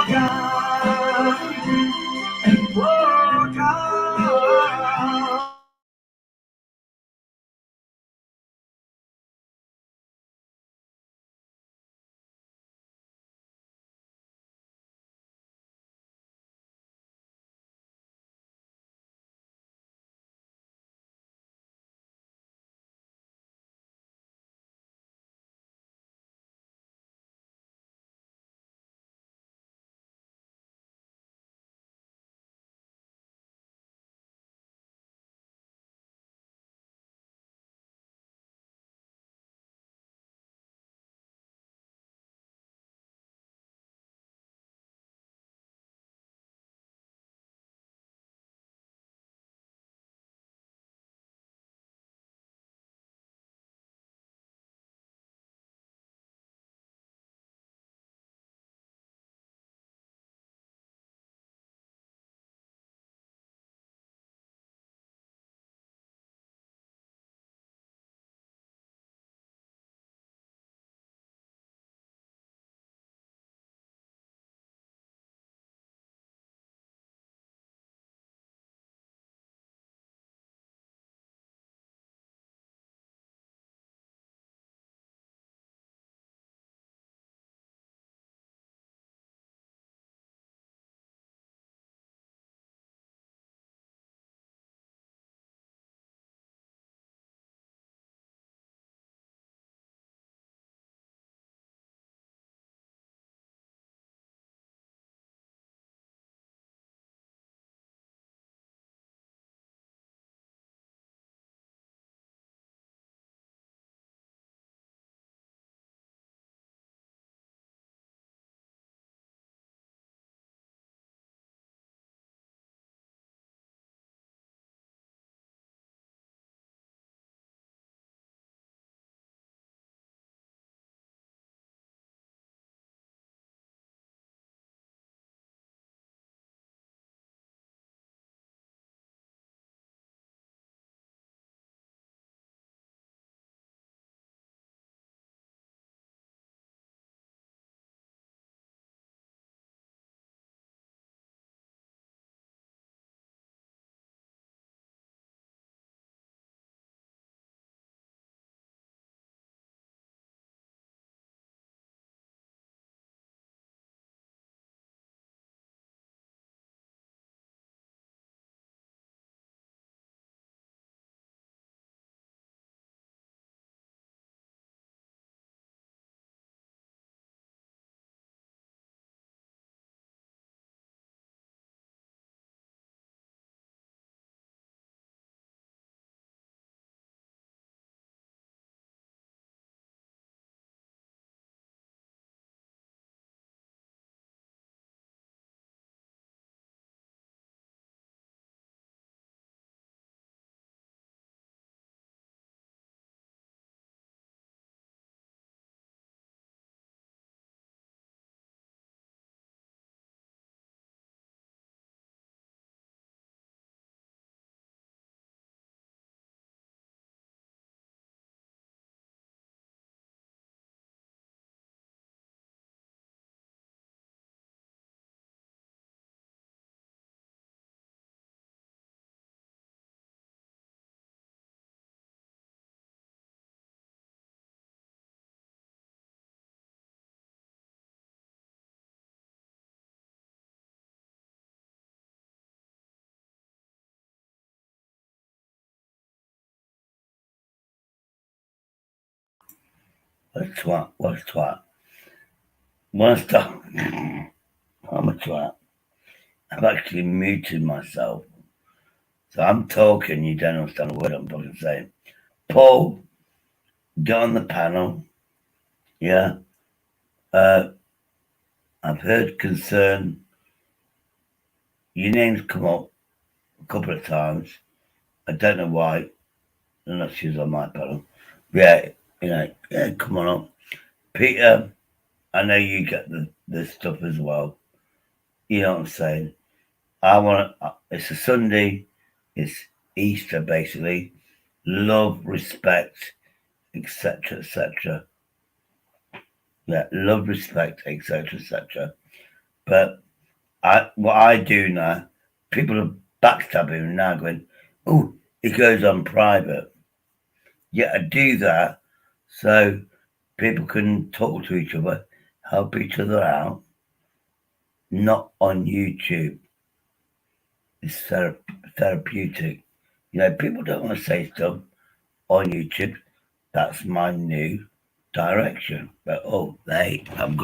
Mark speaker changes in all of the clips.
Speaker 1: What's twat? What's twat? Wanna stop? I'm a twat. I've actually muted myself. So I'm talking, you don't understand a word I'm fucking saying. Paul, get on the panel. Yeah. I've heard concern. Your name's come up a couple of times. I don't know why. Unless she's on my panel. Yeah, yeah, come on up. Peter, I know you get the stuff as well. You know what I'm saying? It's a Sunday. It's Easter, basically. Love, respect, etc., etc. Yeah, love, respect, etc., etc. But what I do now, people are backstabbing now, going, "Oh, it goes on private." Yeah, I do that so people can talk to each other, help each other out, not on YouTube. It's therapeutic. People don't want to say stuff on YouTube. That's my new direction. But the hate I've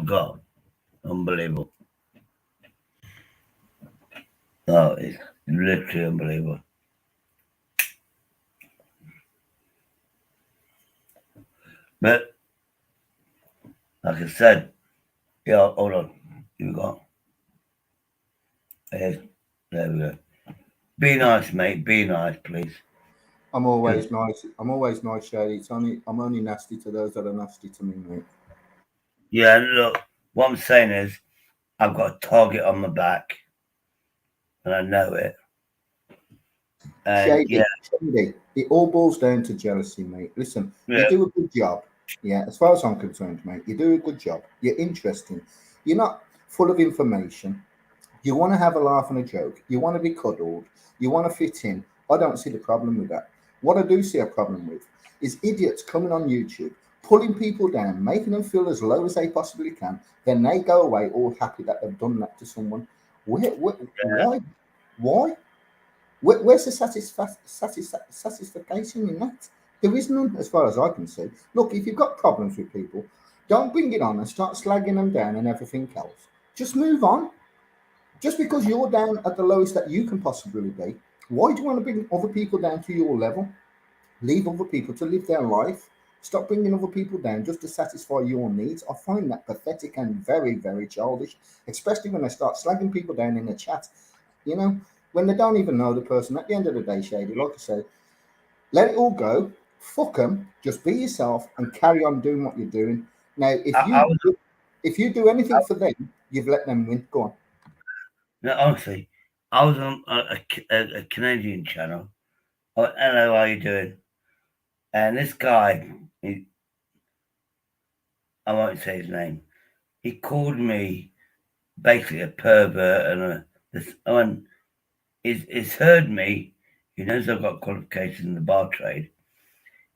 Speaker 1: got, unbelievable. Oh, it's literally unbelievable. But like I said, yeah, hold on. You got there we go. Be nice, mate. Be nice, please.
Speaker 2: I'm
Speaker 1: 'Cause,
Speaker 2: always nice. I'm always nice, Shady. I'm only nasty to those that are nasty to me, mate.
Speaker 1: yeah, look, what I'm saying is, I've got a target on my back, and I know it. And yeah,
Speaker 2: Shady. It all boils down to jealousy, mate. Listen, you
Speaker 1: yeah,
Speaker 2: do a good job. Yeah, as far as I'm concerned, mate, you do a good job. You're interesting. You're not full of information. You want to have a laugh and a joke. You want to be cuddled. You want to fit in. I don't see the problem with that. What I do see a problem with is idiots coming on YouTube, pulling people down, making them feel as low as they possibly can. Then they go away all happy that they've done that to someone. Why? Why? Where's the satisfaction in that? There is none, as far as I can see. Look, if you've got problems with people, don't bring it on and start slagging them down and everything else. Just move on. Just because you're down at the lowest that you can possibly be, why do you want to bring other people down to your level? Leave other people to live their life. Stop bringing other people down just to satisfy your needs. I find that pathetic and very, very childish, especially when they start slagging people down in the chat. You know, when they don't even know the person. At the end of the day, Shady, like I said, let it all go. Fuck them. Just be yourself and carry on doing what you're doing. Now,
Speaker 1: I was,
Speaker 2: if you do anything for them, you've let them win. Go on.
Speaker 1: no, honestly, I was on a Canadian channel. Oh, hello, how you doing? And this guy, I won't say his name. He called me basically a pervert and this. And he's heard me. He knows I've got qualifications in the bar trade.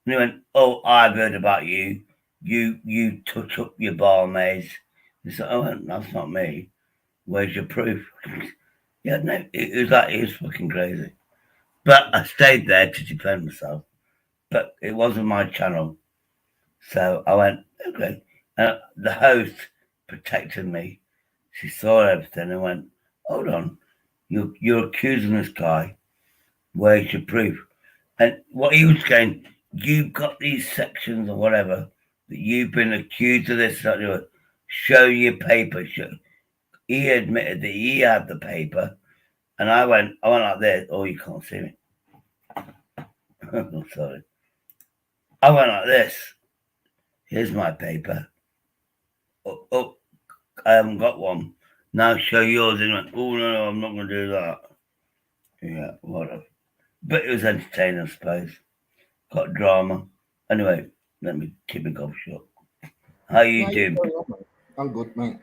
Speaker 1: And he went, "Oh, I've heard about you. You touch up your barmaids." He said, "Oh, that's not me. Where's your proof?" Yeah, no, it was fucking crazy. But I stayed there to defend myself. But it wasn't my channel, so I went, okay. And the host protected me. She saw everything and went, hold on, you're accusing this guy. Where's your proof? And what he was saying, you've got these sections or whatever that you've been accused of this. That, show your paper. He admitted that he had the paper, and I went like this. Oh, you can't see me. I'm sorry. I went like this. Here's my paper. Oh, I haven't got one. Now show yours. And he went, oh, no, I'm not going to do that. Yeah, whatever. But it was entertaining, I suppose. Got drama. Anyway, let me keep it golf short. How
Speaker 2: No,
Speaker 1: you
Speaker 2: you
Speaker 1: doing?
Speaker 2: carry on, mate. I'm good, mate.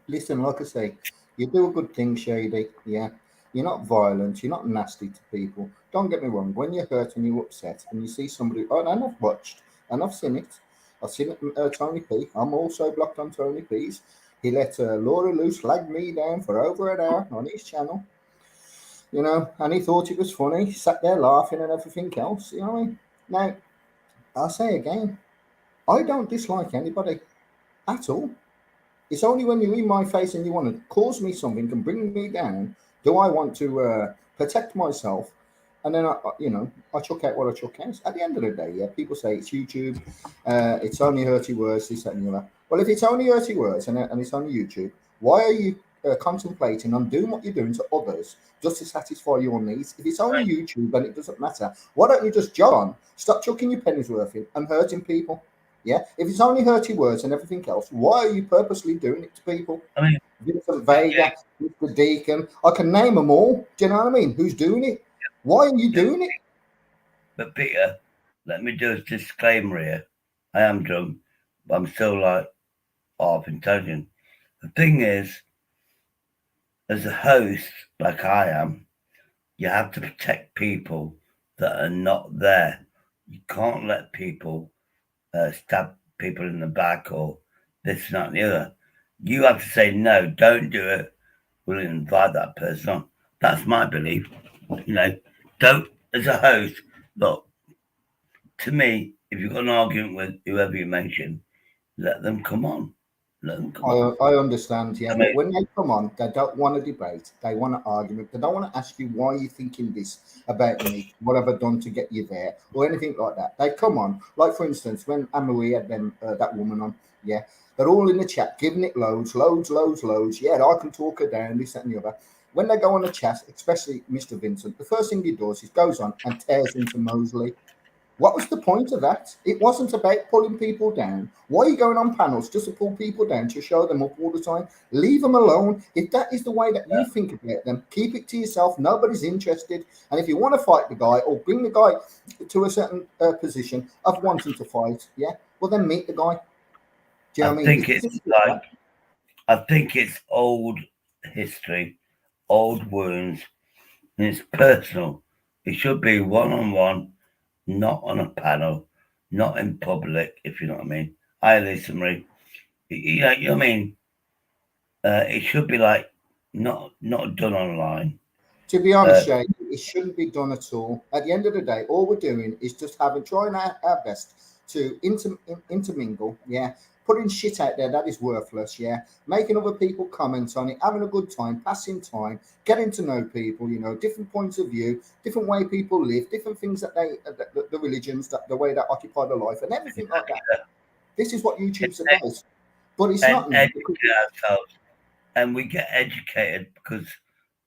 Speaker 2: Listen, like I say, you do a good thing, Shady. Yeah. You're not violent. You're not nasty to people. Don't get me wrong. When you're hurt and you're upset and you see somebody, oh, and I've watched and I've seen it. I've seen it, Tony P. I'm also blocked on Tony P's. He let Laura loose slag me down for over an hour on his channel, and he thought it was funny. He sat there laughing and everything else, you know what I mean? Now, I'll say again, I don't dislike anybody at all. It's only when you're in my face and you want to cause me something and bring me down, do I want to protect myself. And then I chuck out what I chuck out. At the end of the day, yeah, people say it's YouTube, it's only hurty words, this, that, and the other. Well, if it's only hurty words and it's only YouTube, why are you contemplating on doing what you're doing to others just to satisfy your needs? If it's only YouTube and it doesn't matter, why don't you just jog on, stop chucking your pennies worth in and hurting people? Yeah, if it's only hurty words and everything else, why are you purposely doing it to people?
Speaker 1: I mean,
Speaker 2: Vincent
Speaker 1: yeah,
Speaker 2: Vega, Mr. Deacon, I can name them all. Do you know what I mean? Who's doing it? Why are you
Speaker 1: yeah.
Speaker 2: doing it?
Speaker 1: But Peter, let me do a disclaimer here. I am drunk, but I'm still like half intelligent. The thing is, as a host, like I am, you have to protect people that are not there. You can't let people stab people in the back or this, not the other. You have to say, no, don't do it. We'll invite that person on. That's my belief. You know, don't, as a host, look, to me, if you've got an argument with whoever you mention, let them come on. Let them come on.
Speaker 2: I understand, yeah,
Speaker 1: I
Speaker 2: but
Speaker 1: mean,
Speaker 2: when they come on, they don't want to debate. They want to argue. They don't want to ask you why you're thinking this about me, what have I done to get you there, or anything like that. They come on, like for instance, when Anne-Marie had them that woman on, yeah, they're all in the chat, giving it loads, loads, loads, loads. Yeah, I can talk her down, this, that, and the other. When they go on the chat, especially Mr. Vincent, the first thing he does is goes on and tears into Mosley. What was the point of that? It wasn't about pulling people down. Why are you going on panels just to pull people down, to show them up all the time? Leave them alone. If that is the way that you think about them, keep it to yourself. Nobody's interested. And if you want to fight the guy or bring the guy to a certain position of wanting to fight, yeah, well then meet the guy. Do you know
Speaker 1: I
Speaker 2: what I mean?
Speaker 1: think
Speaker 2: It's
Speaker 1: it's
Speaker 2: simple as
Speaker 1: like,
Speaker 2: that.
Speaker 1: I think it's old history, old wounds, and it's personal. It should be one on one, not on a panel, not in public, if you know what I mean. I listen, Marie. You know what I mean? It should be like not done online.
Speaker 2: To be honest,
Speaker 1: Uh,
Speaker 2: Shay, it shouldn't be done at all. At the end of the day, all we're doing is just trying our best to intermingle, yeah, putting shit out there that is worthless, yeah, making other people comment on it, having a good time, passing time, getting to know people, you know, different points of view, different way people live, different things that the religions, that the way they occupy their life, and everything like that. This is what YouTube's about, but it's
Speaker 1: and
Speaker 2: not now
Speaker 1: educate
Speaker 2: because
Speaker 1: ourselves, and we get educated because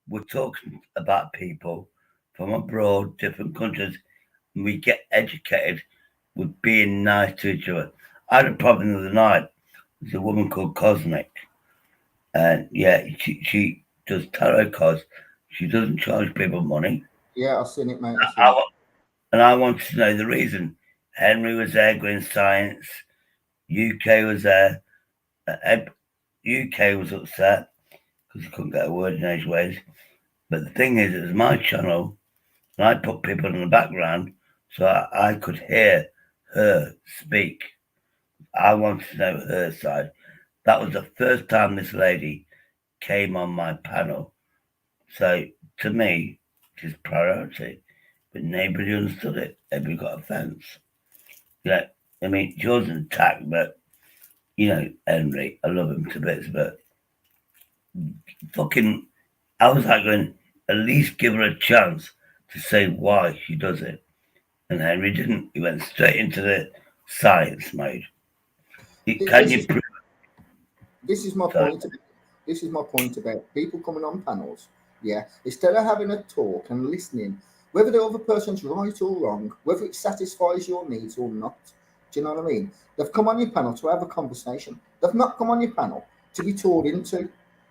Speaker 1: we're talking about people from abroad, different countries, and we get educated with being nice to each other. I had a problem the other night. There's a woman called Cosmic, and yeah, she does tarot cards. She doesn't charge people money.
Speaker 2: yeah, I've seen it, mate, I've
Speaker 1: I,
Speaker 2: seen it.
Speaker 1: wa- and I wanted to know the reason. Henry was there, Green Science. UK was there. UK was upset because he couldn't get a word in edgeways. But the thing is, it was my channel, and I put people in the background so I could hear her speak. I wanted to know her side. That was the first time this lady came on my panel. So to me, it's priority. But nobody understood it. Everybody got offence. Yeah, I mean, she wasn't attacked, but you know, Henry, I love him to bits, but fucking, I was like going, at least give her a chance to say why she does it. And Henry didn't. He went straight into the science mode. Can
Speaker 2: This
Speaker 1: you
Speaker 2: is
Speaker 1: prove?
Speaker 2: this is my
Speaker 1: Sorry.
Speaker 2: point. This is my point about people coming on panels. Yeah, instead of having a talk and listening, whether the other person's right or wrong, whether it satisfies your needs or not. Do you know what I mean? They've come on your panel to have a conversation. They've not come on your panel to be toured into. Do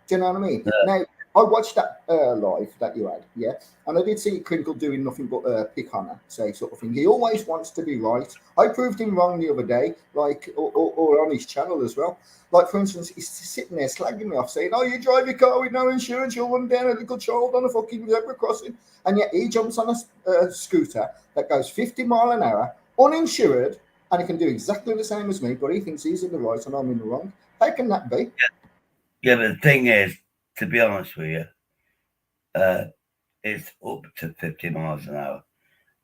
Speaker 2: you know what I mean? Now, I watched that live that you had, yeah, and I did see Crinkle doing nothing but pick on her, say sort of thing. He always wants to be right. I proved him wrong the other day, like, or on his channel as well. Like, for instance, he's sitting there slagging me off, saying, "Oh, you drive your car with no insurance, you'll run down a little child on a fucking zebra crossing." And yet he jumps on a scooter that goes 50 mile an hour, uninsured, and he can do exactly the same as me, but he thinks he's in the right and I'm in the wrong. How can that be?
Speaker 1: Yeah, but the thing is, to be honest with you, uh, it's up to 50 miles an hour.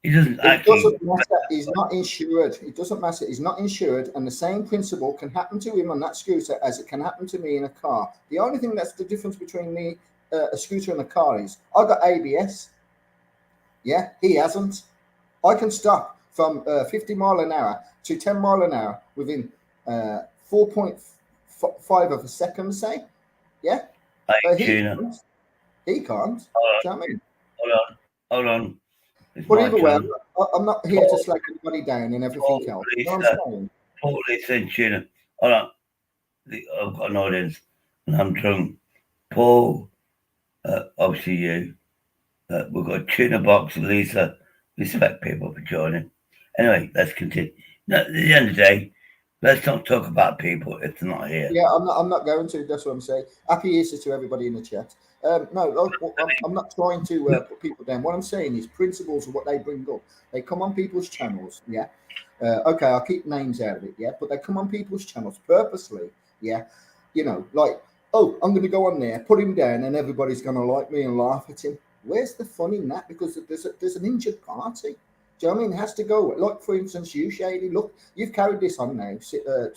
Speaker 1: He doesn't
Speaker 2: It
Speaker 1: actually.
Speaker 2: doesn't matter. He's not insured. It doesn't matter. He's not insured, and the same principle can happen to him on that scooter as it can happen to me in a car. The only thing that's the difference between me, a scooter, and a car is I got ABS. Yeah, he hasn't. I can stop from 50 mile an hour to 10 mile an hour within 4.5 of a second, say. Yeah,
Speaker 1: Hey,
Speaker 2: but he
Speaker 1: tuner,
Speaker 2: can't. He can't. Do
Speaker 1: hold
Speaker 2: you know what I mean?
Speaker 1: on, hold on. It's
Speaker 2: But
Speaker 1: my
Speaker 2: either way,
Speaker 1: turn.
Speaker 2: I'm not here to
Speaker 1: Paul,
Speaker 2: slag anybody down and everything
Speaker 1: Paul,
Speaker 2: else. You know what
Speaker 1: Lisa,
Speaker 2: I'm saying?
Speaker 1: Paul, Lisa, tuner. Hold on. I've got an audience, and I'm drunk. Paul, obviously you. We've got a tuner box, Lisa. Respect people for joining. Anyway, let's continue. No, at the end of the day, Let's not talk about people if they're not here.
Speaker 2: Yeah, I'm not going to. That's what I'm saying. Happy Easter to everybody in the chat. No, I'm not trying to put people down. What I'm saying is principles of what they bring up. They come on people's channels. Yeah. Okay, I'll keep names out of it. Yeah, but they come on people's channels purposely. Yeah. Like, oh, I'm going to go on there, put him down, and everybody's going to like me and laugh at him. Where's the fun in that? Because there's an injured party. Do you know what I mean? It has to go. Like, for instance, you, Shady, look, you've carried this on now.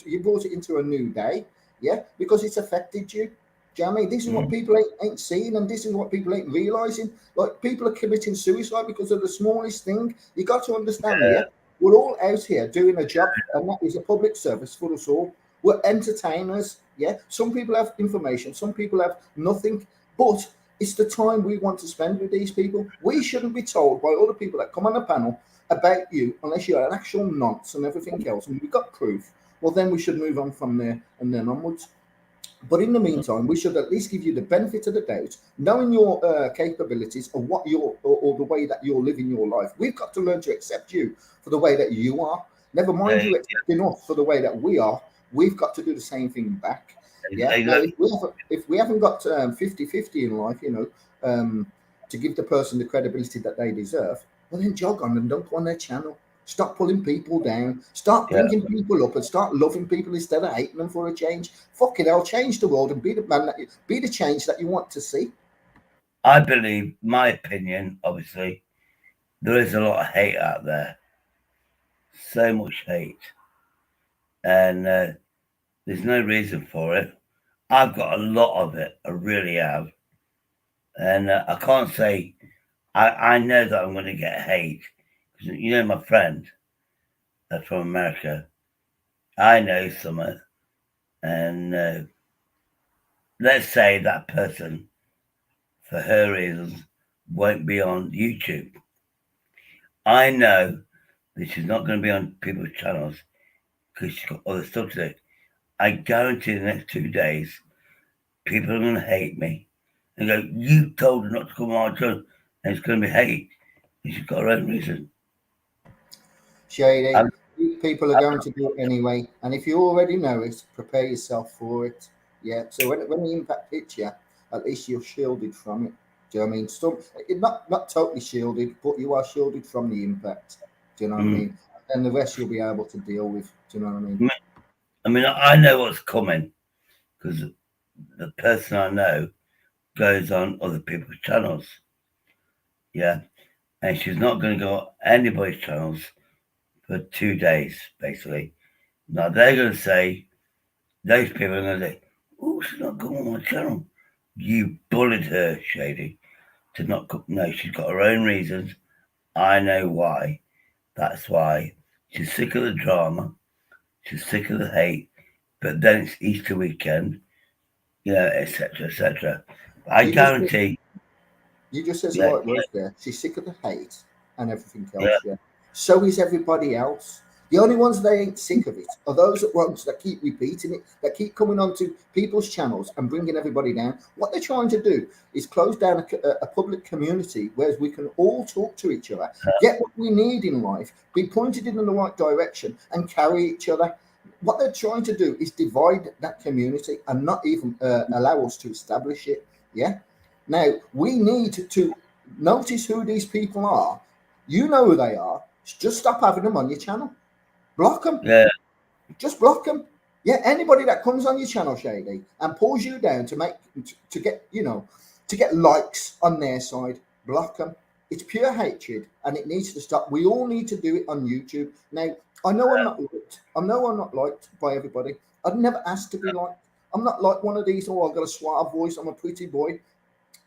Speaker 2: You brought it into a new day, yeah, because it's affected you. Do you know what I mean? This is what
Speaker 1: Mm.
Speaker 2: people ain't seeing, and this is what people ain't realizing. Like, people are committing suicide because of the smallest thing. You got to understand, yeah? We're all out here doing a job, and that is a public service for us all. We're entertainers, yeah? Some people have information, some people have nothing, but it's the time we want to spend with these people. We shouldn't be told by other people that come on the panel about you unless you're an actual nonce and everything else. And we've got proof. Well, then we should move on from there and then onwards. But in the meantime, we should at least give you the benefit of the doubt, knowing your capabilities or what or the way that you're living your life. We've got to learn to accept you for the way that you are. Never mind
Speaker 1: Yeah,
Speaker 2: you accepting us for the way that we are. We've got to do the same thing back. Yeah. Now,
Speaker 1: exactly.
Speaker 2: if we haven't got 50-50 in life, to give the person the credibility that they deserve, well, then jog on and don't go on their channel. Stop pulling people down. Start
Speaker 1: Yeah.
Speaker 2: bringing people up and start loving people instead of hating them for a change. Fuck it, I'll change the world and be the man be the change that you want to see.
Speaker 1: I believe, my opinion, obviously, there is a lot of hate out there. So much hate. And there's no reason for it. I've got a lot of it. I really have. And I can't say, I know that I'm going to get hate. Because, my friend from America, I know someone. And let's say that person, for her reasons, won't be on YouTube. I know that she's not going to be on people's channels because she's got other stuff to do. I guarantee the next 2 days, people are going to hate me and go, "You told her not to come on our channel," and it's going to be hate. And she's got her own reason.
Speaker 2: Shady,
Speaker 1: I'm,
Speaker 2: people are going to do it anyway. And if you already know it, prepare yourself for it. Yeah. So when the impact hits you, at least you're shielded from it. Do you know what I mean? Not totally shielded, but you are shielded from the impact. Do you know what I
Speaker 1: mm,
Speaker 2: mean? And the rest you'll be able to deal with. Do you know what I mean?
Speaker 1: I know what's coming because the person I know goes on other people's channels. Yeah. And she's not going to go on anybody's channels for 2 days, basically. Now they're going to say, those people are going to say, "Oh, she's not going on my channel." You bullied her, Shady, to not go. No, she's got her own reasons. I know why. That's why. She's sick of the drama. She's sick of the hate. But then it's Easter weekend, etc., etc. I
Speaker 2: You just
Speaker 1: guarantee,
Speaker 2: You just said the
Speaker 1: yeah,
Speaker 2: right words there. She's sick of the hate and everything
Speaker 1: yeah,
Speaker 2: else. Yeah. So is everybody else. The only ones they ain't sick of it are those ones that keep repeating it, that keep coming onto people's channels and bringing everybody down. What they're trying to do is close down a public community where we can all talk to each other, get what we need in life, be pointed in the right direction, and carry each other. What they're trying to do is divide that community and not even allow us to establish it. Yeah. Now, we need to notice who these people are. You know who they are. Just stop having them on your channel. Block them.
Speaker 1: yeah,
Speaker 2: Just block them. Yeah, anybody that comes on your channel, Shady, and pulls you down to get to get likes on their side, block them. It's pure hatred, and it needs to stop. We all need to do it on YouTube. Now, I know I'm not liked. I know I'm not liked by everybody. I'd never asked to be liked. I'm not like one of these. Oh, I've got a suave voice. I'm a pretty boy.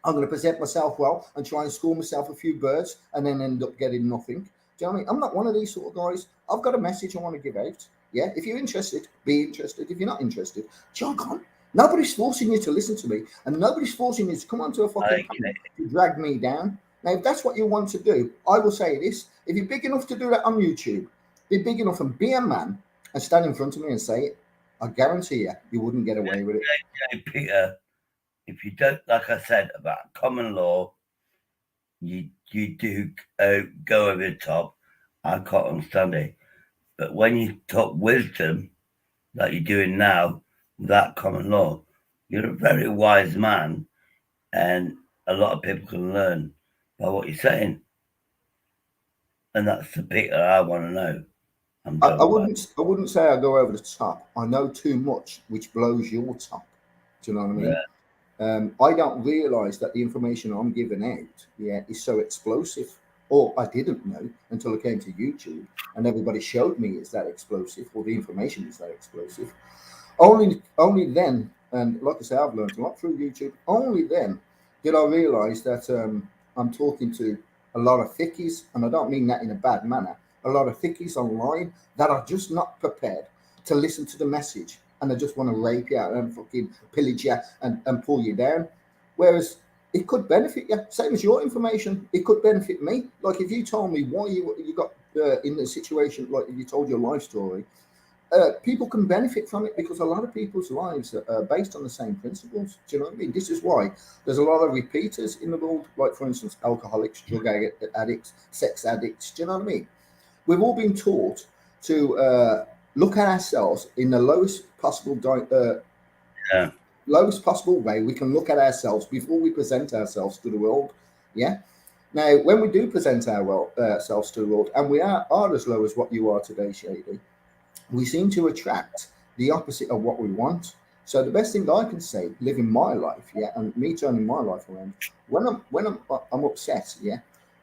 Speaker 2: I'm going to present myself well and try and score myself a few birds and then end up getting nothing. Do you know what I mean? I'm not one of these sort of guys. I've got a message I want to give out. Yeah. If you're interested, be interested. If you're not interested, jog on. Nobody's forcing you to listen to me, and nobody's forcing you to come onto a fucking panel
Speaker 1: okay.
Speaker 2: to drag me down. Now, if that's what you want to do, I will say this: if you're big enough to do that on YouTube, be big enough and be a man and stand in front of me and say it. I guarantee you, you wouldn't get away with it.
Speaker 1: Hey, Peter, if you don't, like I said about common law, you do go over the top. I can't understand it. But when you talk wisdom, like you're doing now without common law. You're a very wise man, and a lot of people can learn by what you're saying. And that's the bit that I want to know. I'm
Speaker 2: I
Speaker 1: done. Bye.
Speaker 2: wouldn't say I go over the top. I know too much, which blows your top. Do you know what I
Speaker 1: Yeah,
Speaker 2: mean? I don't realize that the information I'm giving out, yeah, is so explosive. Or I didn't know until I came to YouTube and everybody showed me it's that explosive, or the information is that explosive. Only then, and like I say, I've learned a lot through YouTube. Only then did I realize that I'm talking to a lot of thickies, and I don't mean that in a bad manner. A lot of thickies online that are just not prepared to listen to the message, and they just want to rape you and fucking pillage you and pull you down. Whereas it could benefit you, same as your information. It could benefit me. Like if you told me why you got in the situation, like if you told your life story, people can benefit from it because a lot of people's lives are based on the same principles. Do you know what I mean? This is why there's a lot of repeaters in the world, like for instance, alcoholics, drug addicts, sex addicts. Do you know what I mean? We've all been taught to look at ourselves in the
Speaker 1: yeah,
Speaker 2: lowest possible way we can look at ourselves before we present ourselves to the world. Yeah. Now, when we do present ourselves to the world, and we are as low as what you are today, Shady, we seem to attract the opposite of what we want. So the best thing I can say, living my life, yeah, and me turning my life around, when I'm upset, yeah,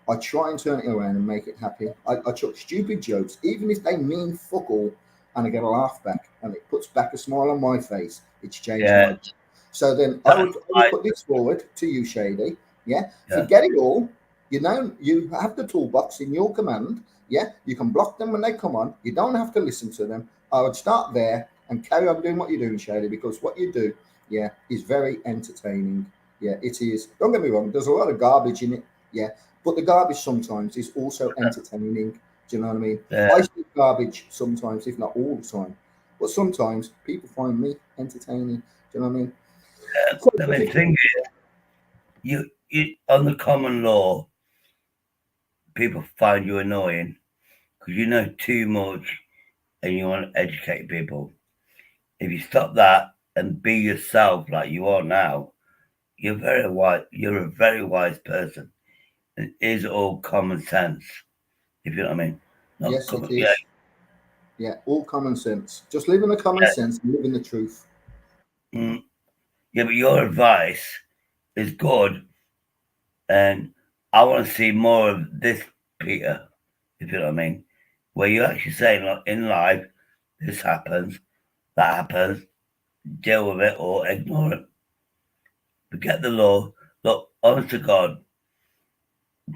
Speaker 2: I try and turn it around and make it happy. I chuck stupid jokes, even if they mean fuck all, and I get a laugh back, and it puts back a smile on my face. It's changed
Speaker 1: yeah.
Speaker 2: my. So then I
Speaker 1: That's
Speaker 2: would, I would
Speaker 1: right.
Speaker 2: put this forward to you, Shady. Yeah,
Speaker 1: Yeah,
Speaker 2: forget it all. You know, you have the toolbox in your command. Yeah, you can block them when they come on. You don't have to listen to them. I would start there and carry on doing what you're doing, Shady, because what you do, yeah, is very entertaining. Yeah, it is. Don't get me wrong. There's a lot of garbage in it. Yeah, but the garbage sometimes is also entertaining. Do you know what I mean?
Speaker 1: yeah.
Speaker 2: I speak garbage sometimes, if not all the time. But sometimes people find me entertaining. Do you know what I mean? So
Speaker 1: I
Speaker 2: if
Speaker 1: mean,
Speaker 2: it,
Speaker 1: the thing is, you on the common law, people find you annoying because you know too much and you want to educate people. If you stop that and be yourself like you are now, you're very wise. You're a very wise person. It is all common sense, if you know what I mean. Not
Speaker 2: yes, it
Speaker 1: common, yeah,
Speaker 2: is. Yeah, all common sense. Just live in the common sense and live in the truth.
Speaker 1: mm, yeah. But your advice is good, and I want to see more of this, Peter. If you know what I mean, where you're actually saying, like, in life, this happens, that happens, deal with it or ignore it. Forget the law. Look, honest to God,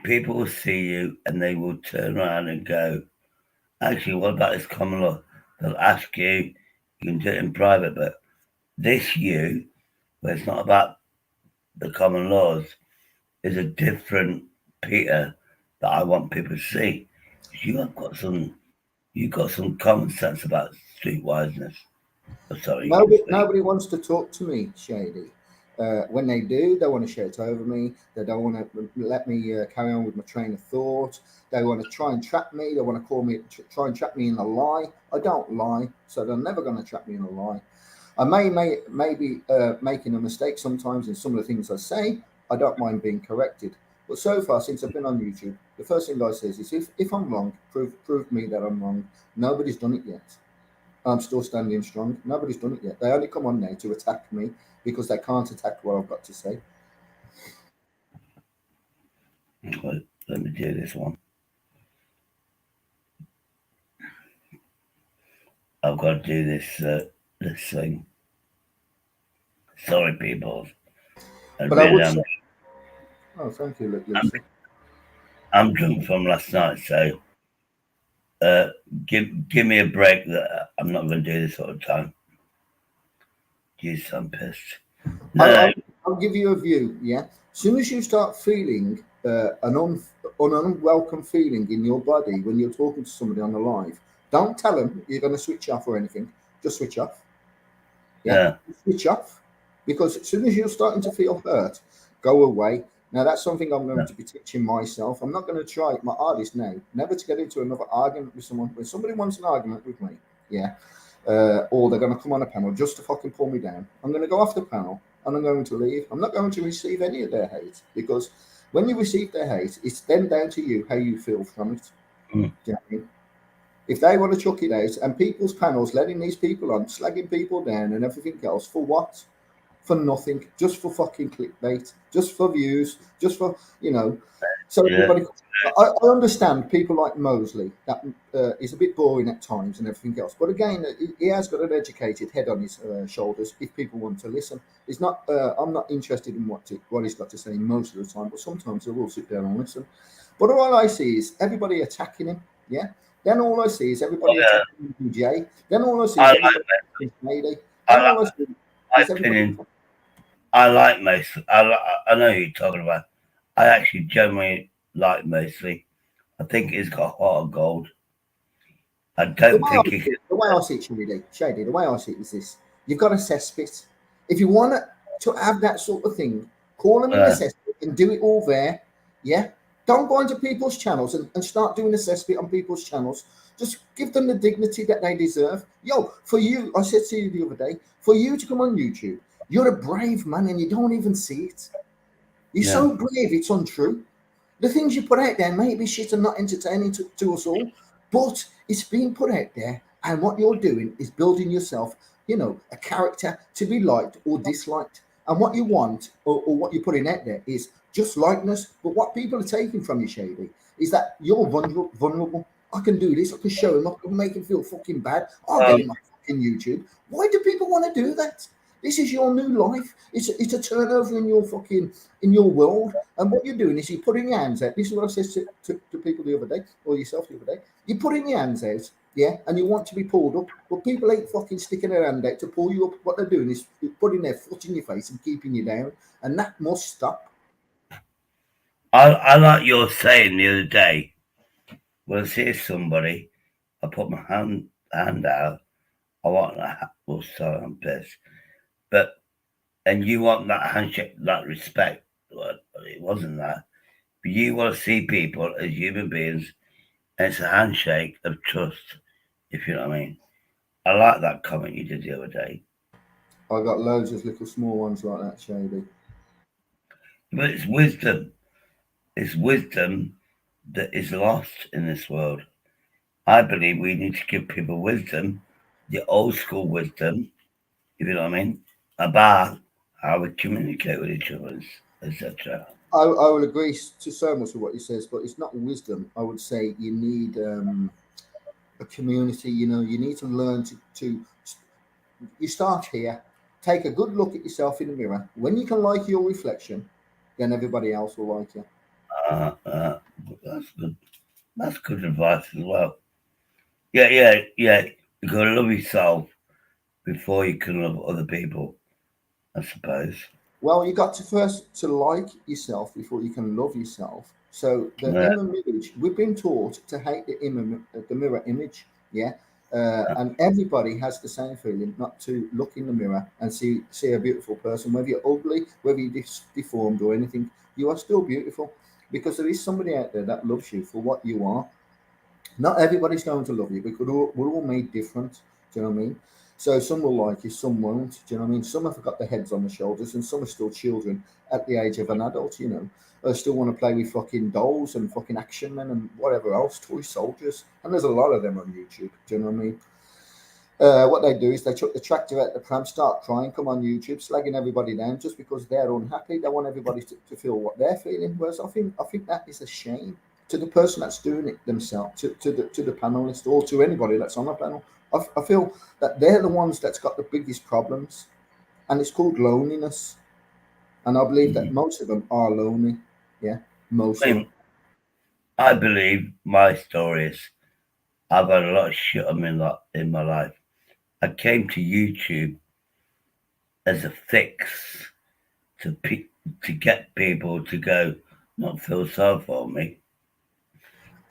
Speaker 1: people will see you and they will turn around and go, actually, what about this common law? They'll ask you, you can do it in private, but this you, where it's not about the common laws, is a different Peter that I want people to see. You have got some, you got some common sense about streetwiseness. I'm sorry, you can speak.
Speaker 2: Nobody wants to talk to me, Shady. When they do, they want to shout over me. They don't want to let me carry on with my train of thought. They want to try and trap me. They want to call me, try and trap me in a lie. I don't lie, so they're never going to trap me in a lie. I may be making a mistake sometimes in some of the things I say. I don't mind being corrected. But so far, since I've been on YouTube, the first thing I say is if I'm wrong, prove me that I'm wrong. Nobody's done it yet. I'm still standing strong. Nobody's done it yet. They only come on now to attack me because they can't attack what I've got to say.
Speaker 1: Let me do this one. I've got to do this thing. Sorry, people. I
Speaker 2: But I
Speaker 1: really
Speaker 2: would
Speaker 1: am.
Speaker 2: say, oh, thank you,
Speaker 1: I'm,
Speaker 2: Lisa.
Speaker 1: I'm drunk from last night, so uh, give me a break. That I'm not going to do this all the time. Jeez, I'm pissed.
Speaker 2: I'll,
Speaker 1: No,
Speaker 2: I'll, I'll give you a view. Yeah. As soon as you start feeling an unwelcome feeling in your body when you're talking to somebody on the live, don't tell them you're going to switch off or anything. Just switch off. Yeah,
Speaker 1: yeah,
Speaker 2: switch off because as soon as you're starting to feel hurt, go away. Now that's something I'm going
Speaker 1: yeah,
Speaker 2: to be teaching myself. I'm not going to try my hardest now, never to get into another argument with someone. When somebody wants an argument with me, yeah, or they're going to come on a panel just to fucking pull me down. I'm going to go off the panel and I'm going to leave. I'm not going to receive any of their hate, because when you receive their hate, it's then down to you how you feel from it.
Speaker 1: Mm.
Speaker 2: Do you know what I mean? If they want to chuck it out, and people's panels letting these people on, slagging people down and everything else, for what? For nothing, just for fucking clickbait, just for views, just for, so
Speaker 1: Yeah,
Speaker 2: everybody. I understand people like Mosley, that is a bit boring at times and everything else, but again, he has got an educated head on his shoulders. If people want to listen, it's not. I'm not interested in what he's got to say most of the time, but sometimes I will sit down and listen. But all I see is everybody attacking him. Yeah. Then all I see is everybody
Speaker 1: yeah.
Speaker 2: attacking DJ. Then all I see
Speaker 1: I
Speaker 2: is
Speaker 1: like
Speaker 2: everybody attacking Mayday.
Speaker 1: I
Speaker 2: Then
Speaker 1: like
Speaker 2: all I see
Speaker 1: my
Speaker 2: is everybody.
Speaker 1: opinion. I like Mason. I know who you're talking about. I actually genuinely like Mason. I think he's got heart of gold. I
Speaker 2: The
Speaker 1: don't
Speaker 2: way I
Speaker 1: think he
Speaker 2: see
Speaker 1: can.
Speaker 2: it, the way I see it, Shady, the way I see it is this: you've got a cesspit. If you want to have that sort of thing, call them in the
Speaker 1: Uh,
Speaker 2: cesspit and do it all there. Yeah, don't go into people's channels and start doing a cesspit on people's channels. Just give them the dignity that they deserve. Yo, for you, I said to you the other day, for you to come on YouTube, you're a brave man and you don't even see it. You're
Speaker 1: yeah.
Speaker 2: so brave, it's untrue. The things you put out there may be shit and not entertaining to us all, but it's being put out there, and what you're doing is building yourself, a character to be liked or disliked. And what you want, or what you're putting out there, is just likeness. But what people are taking from you, Shady, is that you're vulnerable. I can do this. I can show him. I can make him feel fucking bad. I'll get
Speaker 1: Um,
Speaker 2: him on fucking YouTube. Why do people want to do that? This is your new life. It's a turnover in your world. And what you're doing is you're putting your hands out. This is what I said to people the other day, or yourself the other day. You're putting your hands out, yeah, and you want to be pulled up, but people ain't fucking sticking their hand out to pull you up. What they're doing is putting their foot in your face and keeping you down, and that must stop.
Speaker 1: I like your saying the other day. When I see somebody, I put my hand out. I want that. Well, sorry, I'm pissed. But and you want that handshake, that respect. Well, it wasn't that. But you want to see people as human beings, and it's a handshake of trust. If you know what I mean. I like that comment you did the other day.
Speaker 2: I got loads of little small ones like that, Shady.
Speaker 1: But it's wisdom. It's wisdom that is lost in this world. I believe we need to give people wisdom, the old school wisdom, if you know what I mean, about how we communicate with each other, etc.
Speaker 2: I will agree to so much of what he says, but it's not wisdom. I would say you need a community. You need to learn to. You start here. Take a good look at yourself in the mirror. When you can like your reflection, then everybody else will like you.
Speaker 1: Uh, uh, that's good. That's good advice as well. Yeah, yeah, yeah. You got to love yourself before you can love other people, I suppose.
Speaker 2: Well, you got to first to like yourself before you can love yourself. So the
Speaker 1: Yeah,
Speaker 2: image, we've been taught to hate the mirror image, yeah. And everybody has the same feeling, not to look in the mirror and see a beautiful person, whether you're ugly, whether you're deformed or anything. You are still beautiful, because there is somebody out there that loves you for what you are. Not everybody's going to love you. We're all made different. Do you know what I mean? So some will like you, some won't. Do you know what I mean? Some have got their heads on the shoulders, and some are still children at the age of an adult. They still want to play with fucking dolls and fucking action men and whatever else, toy soldiers. And there's a lot of them on YouTube. Do you know what I mean? What they do is they chuck the tractor at the pram, start crying, come on YouTube, slagging everybody down just because they're unhappy. They want everybody to feel what they're feeling. Whereas I think that is a shame to the person that's doing it themselves, to the panelist, or to anybody that's on the panel. I feel that they're the ones that's got the biggest problems, and it's called loneliness. And I believe that
Speaker 1: mhm.
Speaker 2: most of them are lonely. Yeah, most
Speaker 1: I
Speaker 2: of
Speaker 1: mean,
Speaker 2: them.
Speaker 1: I believe my story is I've had a lot of shit on me in my life. I came to YouTube as a fix to to get people to go not feel sorry for me,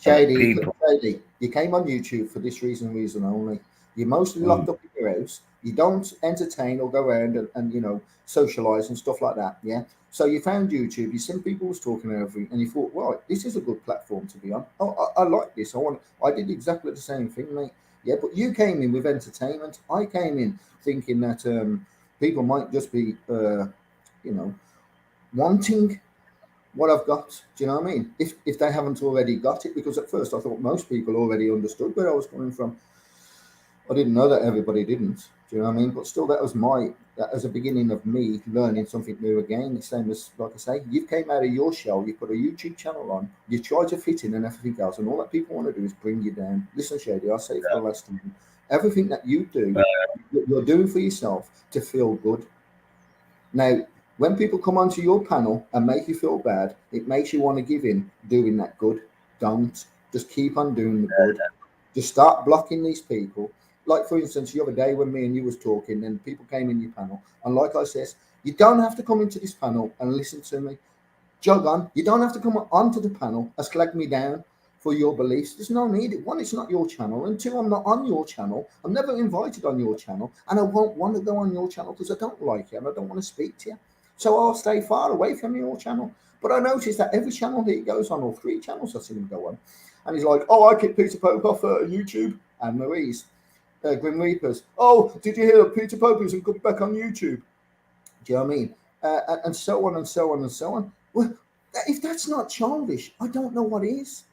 Speaker 1: but people.
Speaker 2: Shady, you came on YouTube for this reason only. You're mostly
Speaker 1: Mm,
Speaker 2: locked up in your house. You don't entertain or go around and socialize and stuff like that. Yeah. So you found YouTube. You seen people was talking over it, and you thought, right, this is a good platform to be on. Oh, I like this. I did exactly the same thing, mate. Yeah, but you came in with entertainment. I came in thinking that people might just be, you know, wanting what I've got. Do you know what I mean? If they haven't already got it, because at first I thought most people already understood where I was coming from. I didn't know that everybody didn't. Do you know what I mean? But still, that was a beginning of me learning something new again. The same as, like I say, you came out of your shell, you put a YouTube channel on, you try to fit in and everything else, and all that people want to do is bring you down. Listen, Shady, I'll say it for the last time. Everything that you do, you're doing for yourself to feel good. Now, when people come onto your panel and make you feel bad, it makes you want to give in doing that good. Don't. Just keep on doing the good. Just start blocking these people. Like, for instance, the other day when me and you was talking and people came in your panel, and like I said, you don't have to come into this panel and listen to me. Jog on. You don't have to come onto the panel and slag me down for your beliefs. There's no need. One, it's not your channel, and two, I'm not on your channel. I'm never invited on your channel, and I won't want to go on your channel because I don't like you and I don't want to speak to you. So I'll stay far away from your channel. But I noticed that every channel he goes on, or three channels I've seen him go on, and he's like, "Oh, I kicked Peter Pope off YouTube and Marie's Grim Reapers. Oh, did you hear that Peter Pope isn't coming back on YouTube?" Do you know what I mean? And so on and so on and so on. Well, if that's not childish, I don't know what is.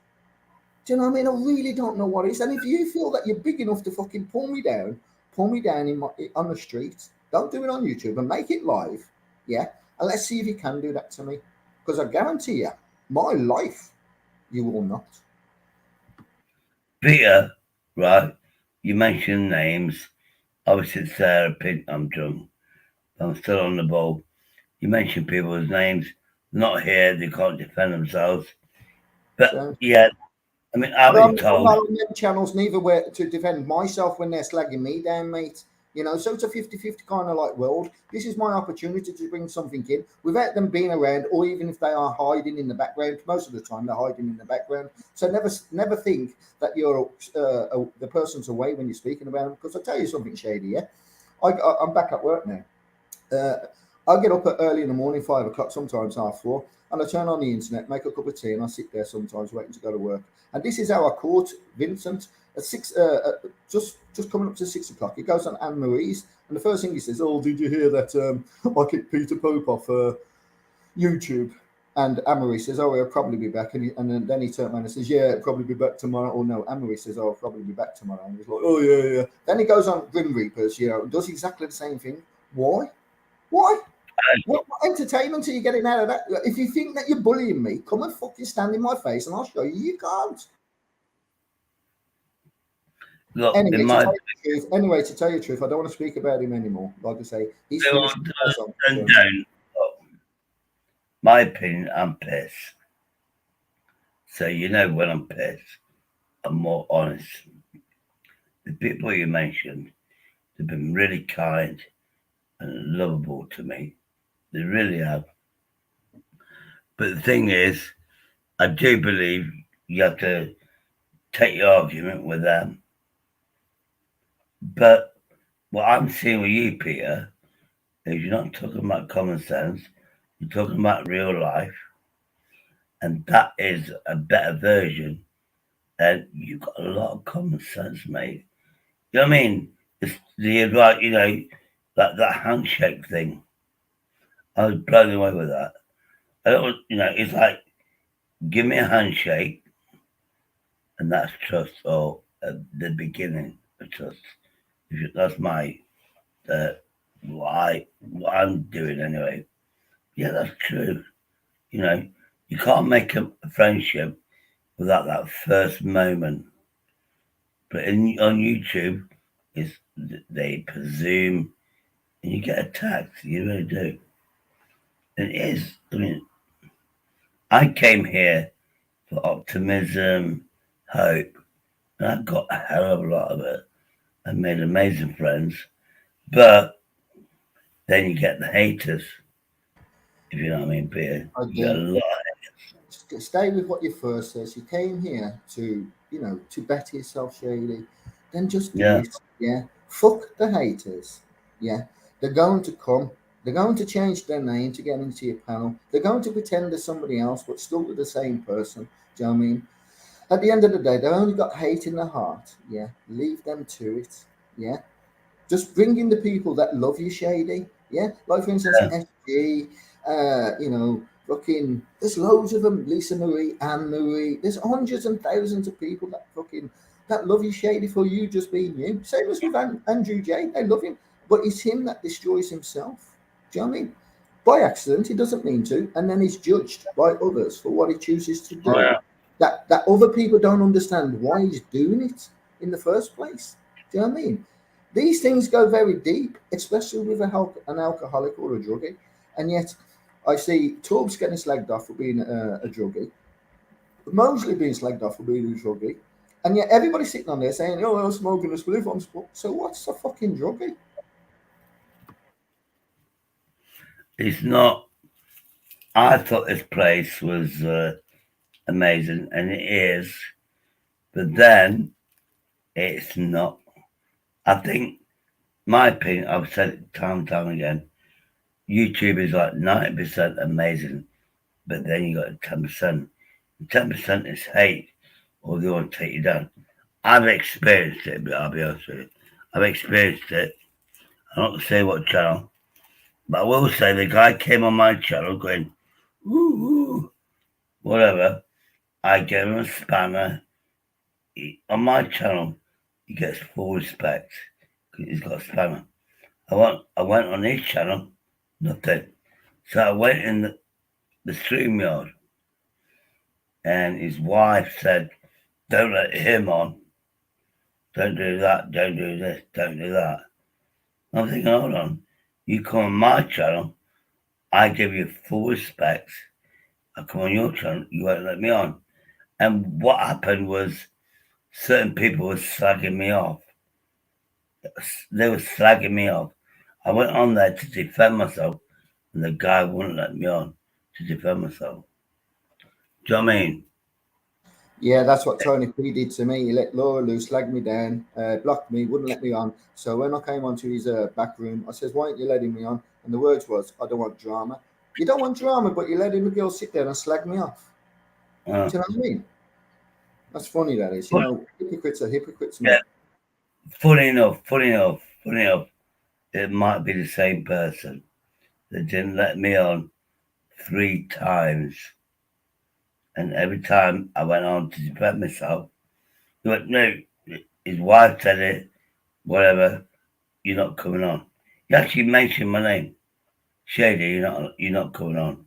Speaker 2: Do you know what I mean? I really don't know what is. And if you feel that you're big enough to fucking pull me down on the street. Don't do it on YouTube and make it live. Yeah. And let's see if you can do that to me. Because I guarantee you, my life, you will not.
Speaker 1: Peter, right? You mentioned names. Obviously, Sarah Pink, I'm drunk. I'm still on the ball. You mentioned people's names. Not here, they can't defend themselves. But
Speaker 2: So
Speaker 1: yeah, I mean, I've
Speaker 2: but I'm,
Speaker 1: been
Speaker 2: I'm
Speaker 1: told,
Speaker 2: not on them channels neither where to defend myself when they're slagging me down, mate. You know, so it's a 50-50 kind of like world. This is my opportunity to bring something in without them being around, or even if they are hiding in the background. Most of the time, they're hiding in the background. So never think that you're the person's away when you're speaking about them. Because I'll tell you something shady, yeah? I'm back at work now. Uh, I get up at early in the morning, 5 o'clock, sometimes half four, and I turn on the internet, make a cup of tea, and I sit there sometimes waiting to go to work. And this is how I caught Vincent at just coming up to 6 o'clock. He goes on Anne Marie's, and the first thing he says, "Oh, did you hear that? I kicked Peter Pope off YouTube." And Amory says, "Oh, he'll probably be back." And then he turned around and says, "Yeah, he'll probably be back tomorrow." Or no, Amory says, "Oh, I'll probably be back tomorrow." And he's like, "Oh, yeah, yeah." Then he goes on Grim Reapers, does exactly the same thing. Why? Why? What entertainment are you getting out of that? If you think that you're bullying me, come and fucking stand in my face and I'll show you you can't.
Speaker 1: look, they
Speaker 2: Anyway, to
Speaker 1: might
Speaker 2: tell you the truth, I don't want to speak about him anymore. Like I say, he's
Speaker 1: do
Speaker 2: finished
Speaker 1: on
Speaker 2: as far as I'm
Speaker 1: and
Speaker 2: concerned.
Speaker 1: don't. Look, my opinion, I'm pissed. So you know when I'm pissed, I'm more honest. The people you mentioned, they've been really kind and lovable to me. They really have. But the thing is, I do believe you have to take your argument with them. But what I'm seeing with you, Peter, is you're not talking about common sense. You're talking about real life, and that is a better version. And you've got a lot of common sense, mate. You know what I mean? It's the right, that handshake thing. I was blown away with that. I don't, it's like give me a handshake, and that's trust, or at the beginning of trust. That's my uh, what I'm doing anyway. Yeah, that's true. You know, you can't make a friendship without that first moment. But on YouTube, it's they presume, and you get attacked. You really do. It is. I mean, I came here for optimism, hope, and I got a hell of a lot of it. I made amazing friends, but then you get the haters, if you know what I mean, Peter.
Speaker 2: I
Speaker 1: You get a
Speaker 2: do.
Speaker 1: lot.
Speaker 2: Stay with what you first says. You came here to better yourself, Shady. Then just do
Speaker 1: Yeah,
Speaker 2: it. Yeah. Fuck the haters. Yeah. They're going to come. They're going to change their name to get into your panel. They're going to pretend they're somebody else, but still they're the same person. Do you know what I mean? At the end of the day, they've only got hate in their heart. Yeah, leave them to it. Yeah, just bring in the people that love you, Shady. Yeah, like for instance,
Speaker 1: Yeah.
Speaker 2: SG. Fucking. There's loads of them. Lisa Marie, Anne Marie. There's hundreds and thousands of people that fucking that love you, Shady, for you just being you. Same as with Andrew J. They love him, but it's him that destroys himself. Do you know what I mean? By accident, he doesn't mean to, and then he's judged by others for what he chooses to
Speaker 1: Oh,
Speaker 2: do.
Speaker 1: yeah.
Speaker 2: That other people don't understand why he's doing it in the first place. Do you know what I mean? These things go very deep, especially with an alcoholic or a druggie. And yet, I see Torbs getting slagged off for being a druggie, Mosley being slagged off for being a druggie, and yet everybody's sitting on there saying, "Oh, I'm smoking a spliff, I'm so what's a fucking druggie?"
Speaker 1: It's not. I thought this place was amazing, and it is, but then it's not. I think, my opinion, I've said it time and time again, YouTube is like 90% amazing, but then you got 10%. 10% is hate, or they want to take you down. I've experienced it, but I'll be honest with you. I've experienced it. I'm not going to say what channel, but I will say the guy came on my channel going, woo, whatever. I gave him a spanner. On my channel, he gets full respect because he's got a spanner. I went on his channel, nothing. So I went in the stream yard, and his wife said, "Don't let him on. Don't do that. Don't do this. Don't do that." I'm thinking, hold on. You come on my channel, I give you full respect. I come on your channel, you won't let me on. And what happened was certain people were slagging me off. They were slagging me off. I went on there to defend myself, and the guy wouldn't let me on to defend myself. Do you know what I mean?
Speaker 2: Yeah, that's what Tony P did to me. He let Laura loose, slagged me down, blocked me, wouldn't let me on. So when I came onto his back room, I says, "Why aren't you letting me on?" And the words was, "I don't want drama." You don't want drama, but you're letting the girl sit there and slag me off.
Speaker 1: Uh,
Speaker 2: Do you know what I mean? That's funny, that is. You
Speaker 1: but,
Speaker 2: know, hypocrites are hypocrites,
Speaker 1: yeah,
Speaker 2: mate.
Speaker 1: funny enough, it might be the same person that didn't let me on 3 times. And every time I went on to defend myself, he went, no, his wife said it, whatever, you're not coming on. He actually mentioned my name. Shady, you're not coming on.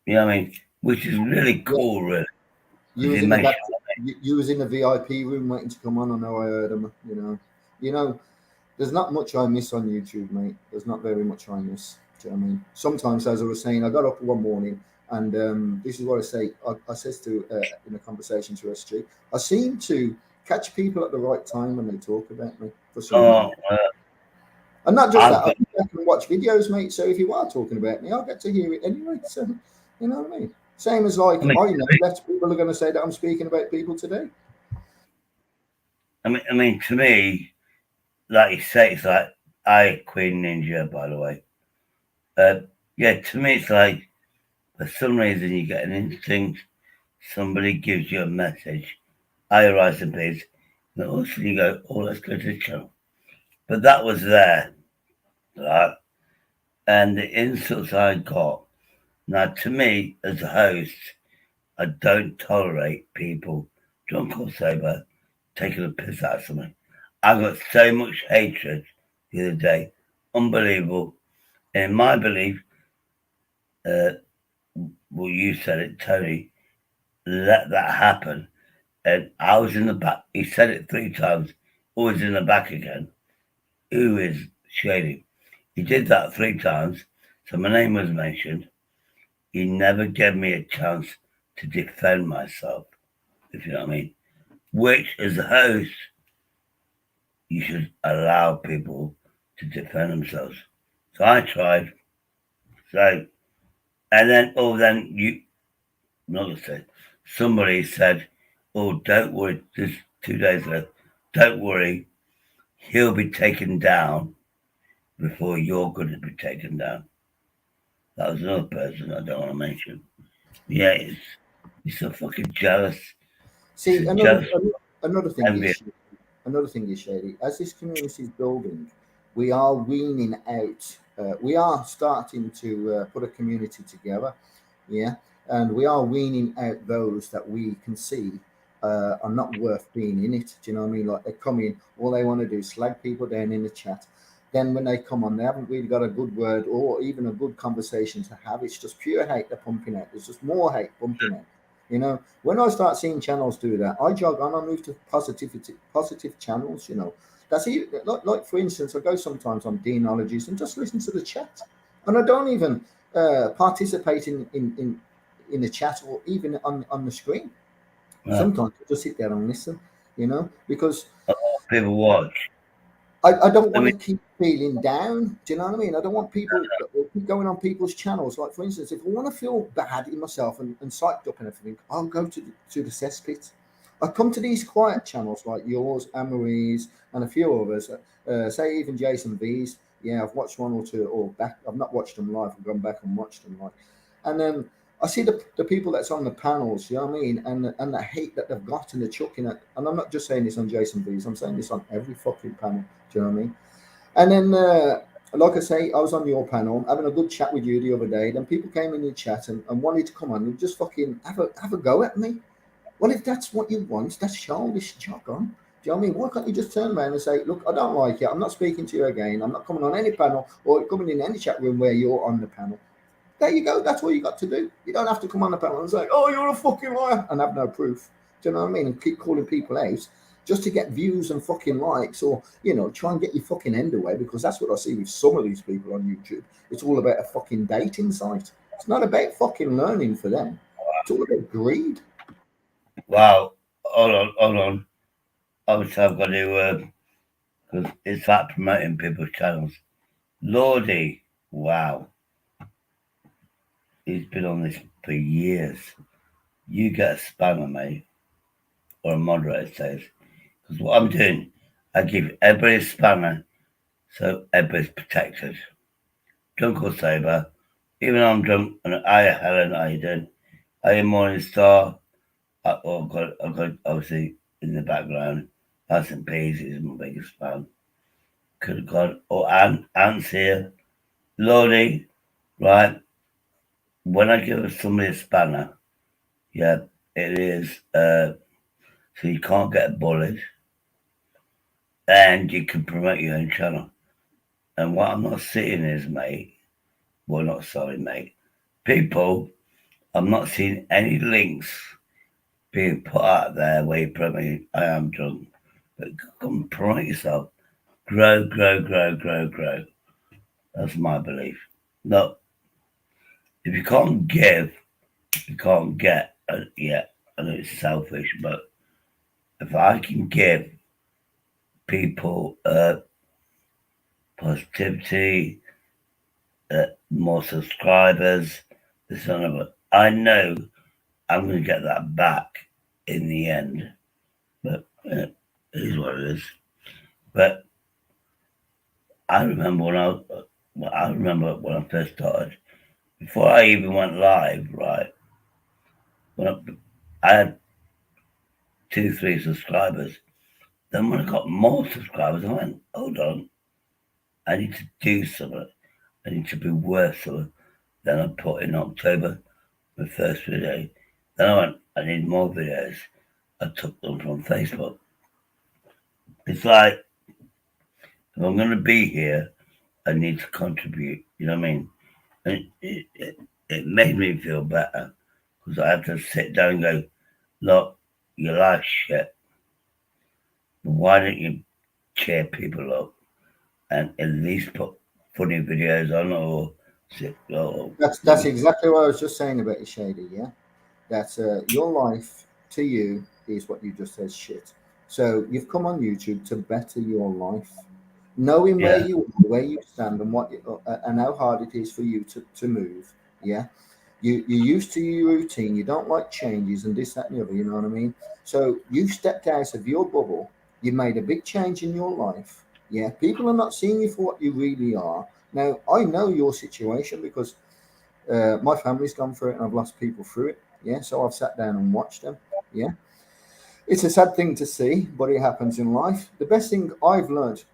Speaker 1: You know what I mean? Which is really
Speaker 2: Yeah,
Speaker 1: cool, really,
Speaker 2: you
Speaker 1: because he
Speaker 2: was in the back.
Speaker 1: mentioned.
Speaker 2: You was in the VIP room waiting to come on. I know. I heard him. You know. There's not much I miss on YouTube, mate. There's not very much I miss. Do you know what I mean? Sometimes, as I was saying, I got up one morning, and this is what I say. I says to in a conversation to SG, I seem to catch people at the right time when they talk about me for some reason.
Speaker 1: Oh,
Speaker 2: And not just
Speaker 1: I've
Speaker 2: that, I
Speaker 1: got,
Speaker 2: go back and watch videos, mate. So if you are talking about me, I'll get to hear it anyway. So you know what I mean? Same as like
Speaker 1: I mean,
Speaker 2: I know that people are going to say that I'm speaking about people today.
Speaker 1: to me, like you say, it's like I Queen Ninja, by the way. Uh, yeah, to me, it's like for some reason you get an instinct. Somebody gives you a message. I rise and peace. And all of a sudden you go, oh, let's go to the channel. But that was there, right? And the insults I got. Now, to me, as a host, I don't tolerate people, drunk or sober, taking a piss out of something. I got so much hatred the other day. Unbelievable. In my belief, uh, well, you said it, Tony, let that happen. And I was in the back. He said it 3 times, always in the back again. Who is Shady? He did that 3 times, so my name was mentioned. He never gave me a chance to defend myself, if you know what I mean. Which, as a host, you should allow people to defend themselves. So I tried. So, and then, then you, I'm not going to say, somebody said, oh, don't worry, there's 2 days left. Don't worry, he'll be taken down before you're going to be taken down. That was another person I don't want to mention. Yeah, he's so fucking jealous.
Speaker 2: See,
Speaker 1: just
Speaker 2: another thing
Speaker 1: envy.
Speaker 2: is another thing is shady. As this community is building, we are weaning out. We are starting to put a community together, yeah, and we are weaning out those that we can see are not worth being in it. Do you know what I mean? Like they come in, all they want to do is slag people down in the chat. Then when they come on, they haven't really got a good word or even a good conversation to have. It's just pure hate they're pumping out. There's just more hate pumping out. You know, when I start seeing channels do that, I jog on. I move to positive channels. You know, that's even like for instance, I go sometimes on deanologies and just listen to the chat, and I don't even participate in the chat or even on the screen. Sometimes I just sit there and listen. You know, because
Speaker 1: People watch.
Speaker 2: I don't
Speaker 1: I
Speaker 2: want
Speaker 1: mean,
Speaker 2: to keep feeling down. Do you know what I mean? I don't want people keep going on people's channels. Like for instance, if I want to feel bad in myself and psyched up and everything, I'll go to the cesspit. I come to these quiet channels like yours, Anne-Marie's, and a few others. Say even Jason V's. Yeah, I've watched one or two, or back. I've not watched them live. I've gone back and watched them like, and then I see the people that's on the panels. You know what I mean? And the hate that they've got and the chucking it. And I'm not just saying this on Jason V's. I'm saying this on every fucking panel. Do you know what I mean? And then, like I say, I was on your panel having a good chat with you the other day. Then people came in the chat and wanted to come on and just fucking have a go at me. Well, if that's what you want, that's childish. Jog on. Do you know what I mean? Why can't you just turn around and say, look, I don't like it. I'm not speaking to you again. I'm not coming on any panel or coming in any chat room where you're on the panel. There you go. That's all you got to do. You don't have to come on the panel and say, "Oh, you're a fucking liar," and have no proof. Do you know what I mean? And keep calling people out just to get views and fucking likes, or try and get your fucking end away. Because that's what I see with some of these people on YouTube. It's all about a fucking dating site. It's not about fucking learning for them. It's all about greed.
Speaker 1: wow. Hold on. Obviously, I've got to, because it's like promoting people's channels. Lordy, wow. He's been on this for years. You get a spammer, mate, or a moderator says. Because what I'm doing, I give everybody a spanner so everybody's protected. Drunk or sober, even though I'm drunk, and Helen, how you doing? Morning Star. I've got obviously in the background. That's and Peas is my biggest fan. Could have gone. Oh, Ant's here. Lordy, right? When I give somebody a spanner, yeah, it is so you can't get bullied and you can promote your own channel. And what I'm not seeing is, mate, well, not sorry, mate, people, I'm not seeing any links being put out there where you promote, I am drunk, but come promote yourself. Grow, grow, grow, grow, grow. That's my belief. No, if you can't give, you can't get. Yeah, I know it's selfish, but if I can give people positivity, more subscribers, this and that, I know I'm going to get that back in the end. But it is what it is. But I remember when I first started, before I even went live, right? I had 2, 3 subscribers. Then when I got more subscribers, I went, hold on, I need to do something. I need to be worth something. Then I put in October my first video. Then I went, I need more videos. I took them from Facebook. It's like, if I'm going to be here, I need to contribute. You know what I mean? And it made me feel better because I had to sit down and go, look, your life's shit. But why don't you cheer people up and at least put funny videos on or sit or
Speaker 2: That's exactly what I was just saying about you, Shady. Yeah, that your life to you is what you just said. Shit. So you've come on YouTube to better your life, knowing where
Speaker 1: yeah,
Speaker 2: you are, where you stand, and how hard it is for you to move. Yeah, you're used to your routine. You don't like changes and this, that, and the other. You know what I mean? So you stepped out of your bubble. You made a big change in your life. Yeah, people are not seeing you for what you really are. Now I know your situation because my family's gone through it and I've lost people through it. Yeah, so I've sat down and watched them. Yeah, It's a sad thing to see, but it happens in life. The best thing I've learned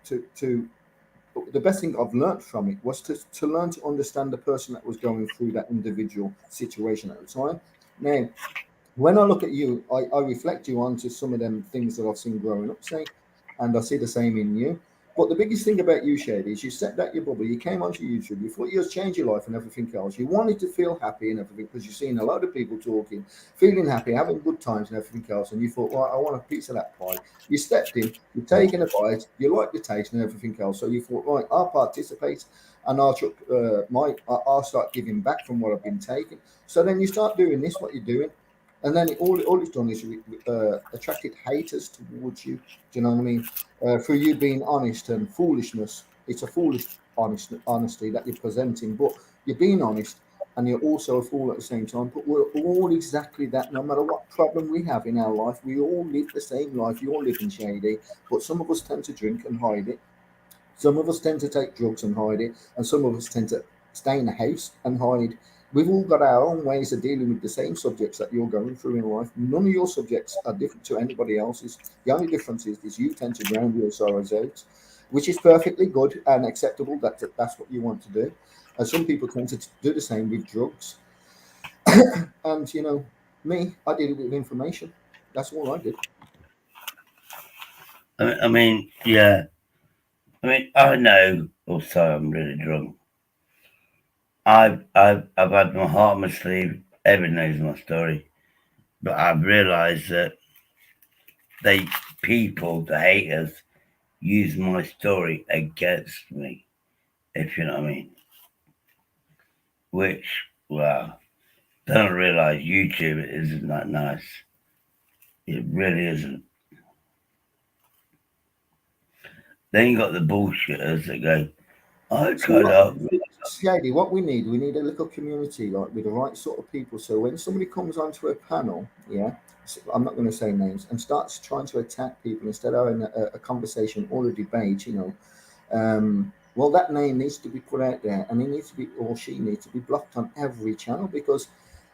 Speaker 2: from it was to learn to understand the person that was going through that individual situation at the time. Now, when I look at you, I reflect you onto some of them things that I've seen growing up, say, and I see the same in you. But the biggest thing about you, Shady, is you stepped out your bubble. You came onto YouTube. You thought you was change your life and everything else. You wanted to feel happy and everything because you've seen a lot of people talking, feeling happy, having good times and everything else. And you thought, well, I want a piece of that pie. You stepped in, you've taken a bite, you like the taste and everything else. So you thought, right, I'll participate and I'll start giving back from what I've been taking. So then you start doing this, what you're doing, and then all it's done is attracted haters towards you. Do you know what I mean? Through you being honest and foolishness, it's a foolish honesty that you're presenting, but you're being honest and you're also a fool at the same time. But we're all exactly that. No matter what problem we have in our life, we all live the same life. You all live in Shady, but some of us tend to drink and hide it. Some of us tend to take drugs and hide it, and some of us tend to stay in the house and hide. We've all got our own ways of dealing with the same subjects that you're going through in life. None of your subjects are different to anybody else's. The only difference is you tend to drown your sorrows out, which is perfectly good and acceptable. That's what you want to do. And some people tend to do the same with drugs. And me, I did it with information. That's all I did.
Speaker 1: Yeah. I know. Oh, sorry, I'm really drunk. I've had my heart on my sleeve. Everyone knows my story, but I've realised that they the haters, use my story against me. If you know what I mean. Which, well, they don't realise YouTube isn't that nice. It really isn't. Then you got the bullshitters that go, I
Speaker 2: See
Speaker 1: cut
Speaker 2: what,
Speaker 1: up.
Speaker 2: Shady, what we need a little community like with the right sort of people. So when somebody comes onto a panel, yeah, I'm not going to say names, and starts trying to attack people instead of having a conversation or a debate, well, that name needs to be put out there, and he needs to be or she needs to be blocked on every channel because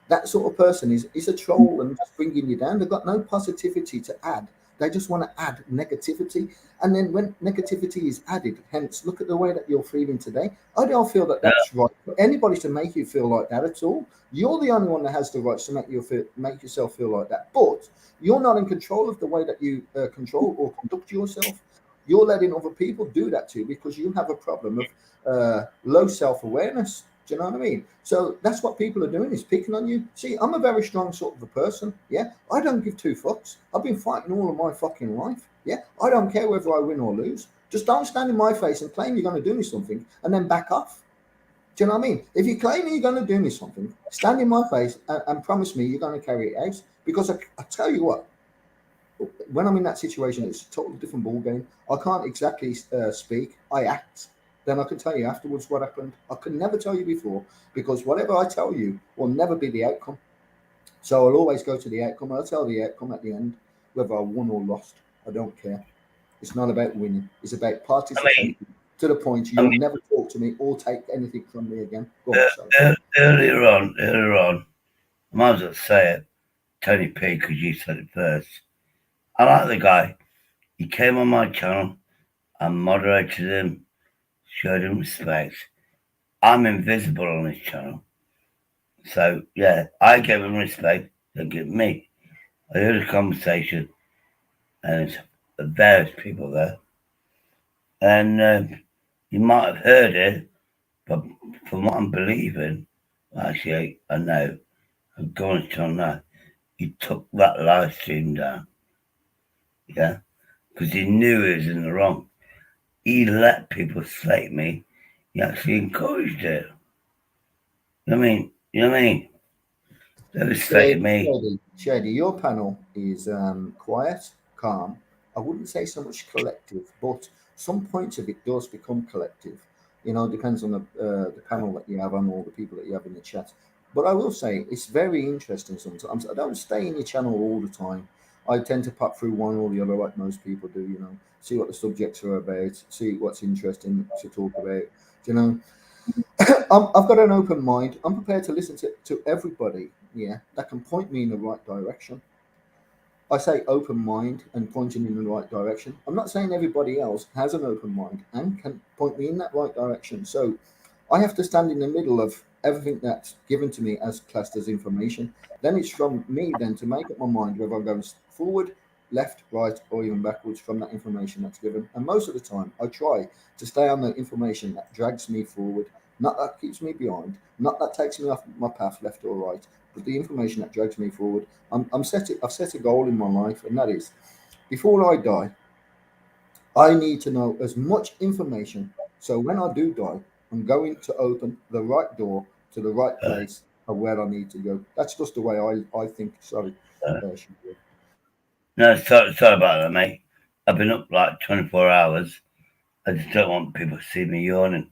Speaker 2: that sort of person is a troll and just bringing you down. They've got no positivity to add. They just want to add negativity. And then when negativity is added, hence, look at the way that you're feeling today. I don't feel that
Speaker 1: Yeah,
Speaker 2: that's right for anybody to make you feel like that at all. You're the only one that has the rights to make yourself feel like that. But you're not in control of the way that you control or conduct yourself. You're letting other people do that to you because you have a problem of low self awareness. Do you know what I mean? So that's what people are doing is picking on you. See, I'm a very strong sort of a person. Yeah, I don't give two fucks. I've been fighting all of my fucking life. Yeah, I don't care whether I win or lose. Just don't stand in my face and claim you're going to do me something and then back off. Do you know what I mean? If you claim you're going to do me something, stand in my face and promise me you're going to carry it out. Because I tell you what, when I'm in that situation, it's a totally different ball game. I can't exactly speak. I act. Then I can tell you afterwards what happened. I could never tell you before because whatever I tell you will never be the outcome. So I'll always go to the outcome. I'll tell the outcome at the end, whether I won or lost. I don't care. It's not about winning. It's about
Speaker 1: I mean,
Speaker 2: participating to the point
Speaker 1: I
Speaker 2: you'll
Speaker 1: mean,
Speaker 2: never talk to me or take anything from me again. Go on, sorry.
Speaker 1: earlier on, I might as well say it, Tony P, because you said it first. I like the guy. He came on my channel. I moderated him, showed him respect. I'm invisible on his channel. So, yeah, I gave him respect. They give me. I heard a conversation, and there's various people there. And you might have heard it, but from what I'm believing, actually, I know, I've gone to now, he took that live stream down. Yeah, because he knew he was in the wrong. He let people slate me. He actually encouraged it. You know what I mean? They were slating me.
Speaker 2: Shady, your panel is quiet, calm. I wouldn't say so much collective, but some points of it does become collective. It depends on the panel that you have on or the people that you have in the chat. But I will say it's very interesting sometimes. I don't stay in your channel all the time. I tend to pop through one or the other like most people do, see what the subjects are about, see what's interesting to talk about, you know. I've got an open mind. I'm prepared to listen to everybody, yeah, that can point me in the right direction. I say open mind and pointing in the right direction. I'm not saying everybody else has an open mind and can point me in that right direction. So I have to stand in the middle of everything that's given to me as classed as information. Then it's from me then to make up my mind whether I'm going forward, left, right, or even backwards from that information that's given. And most of the time, I try to stay on the information that drags me forward, not that keeps me behind, not that takes me off my path left or right, but the information that drags me forward. I've set a goal in my life, and that is before I die, I need to know as much information so when I do die, I'm going to open the right door to the right
Speaker 1: Uh,
Speaker 2: place of where I need to go. That's just the way I think. Sorry,
Speaker 1: uh,
Speaker 2: Shakir.
Speaker 1: no, sorry about that, mate. I've been up like 24 hours. I just don't want people to see me yawning.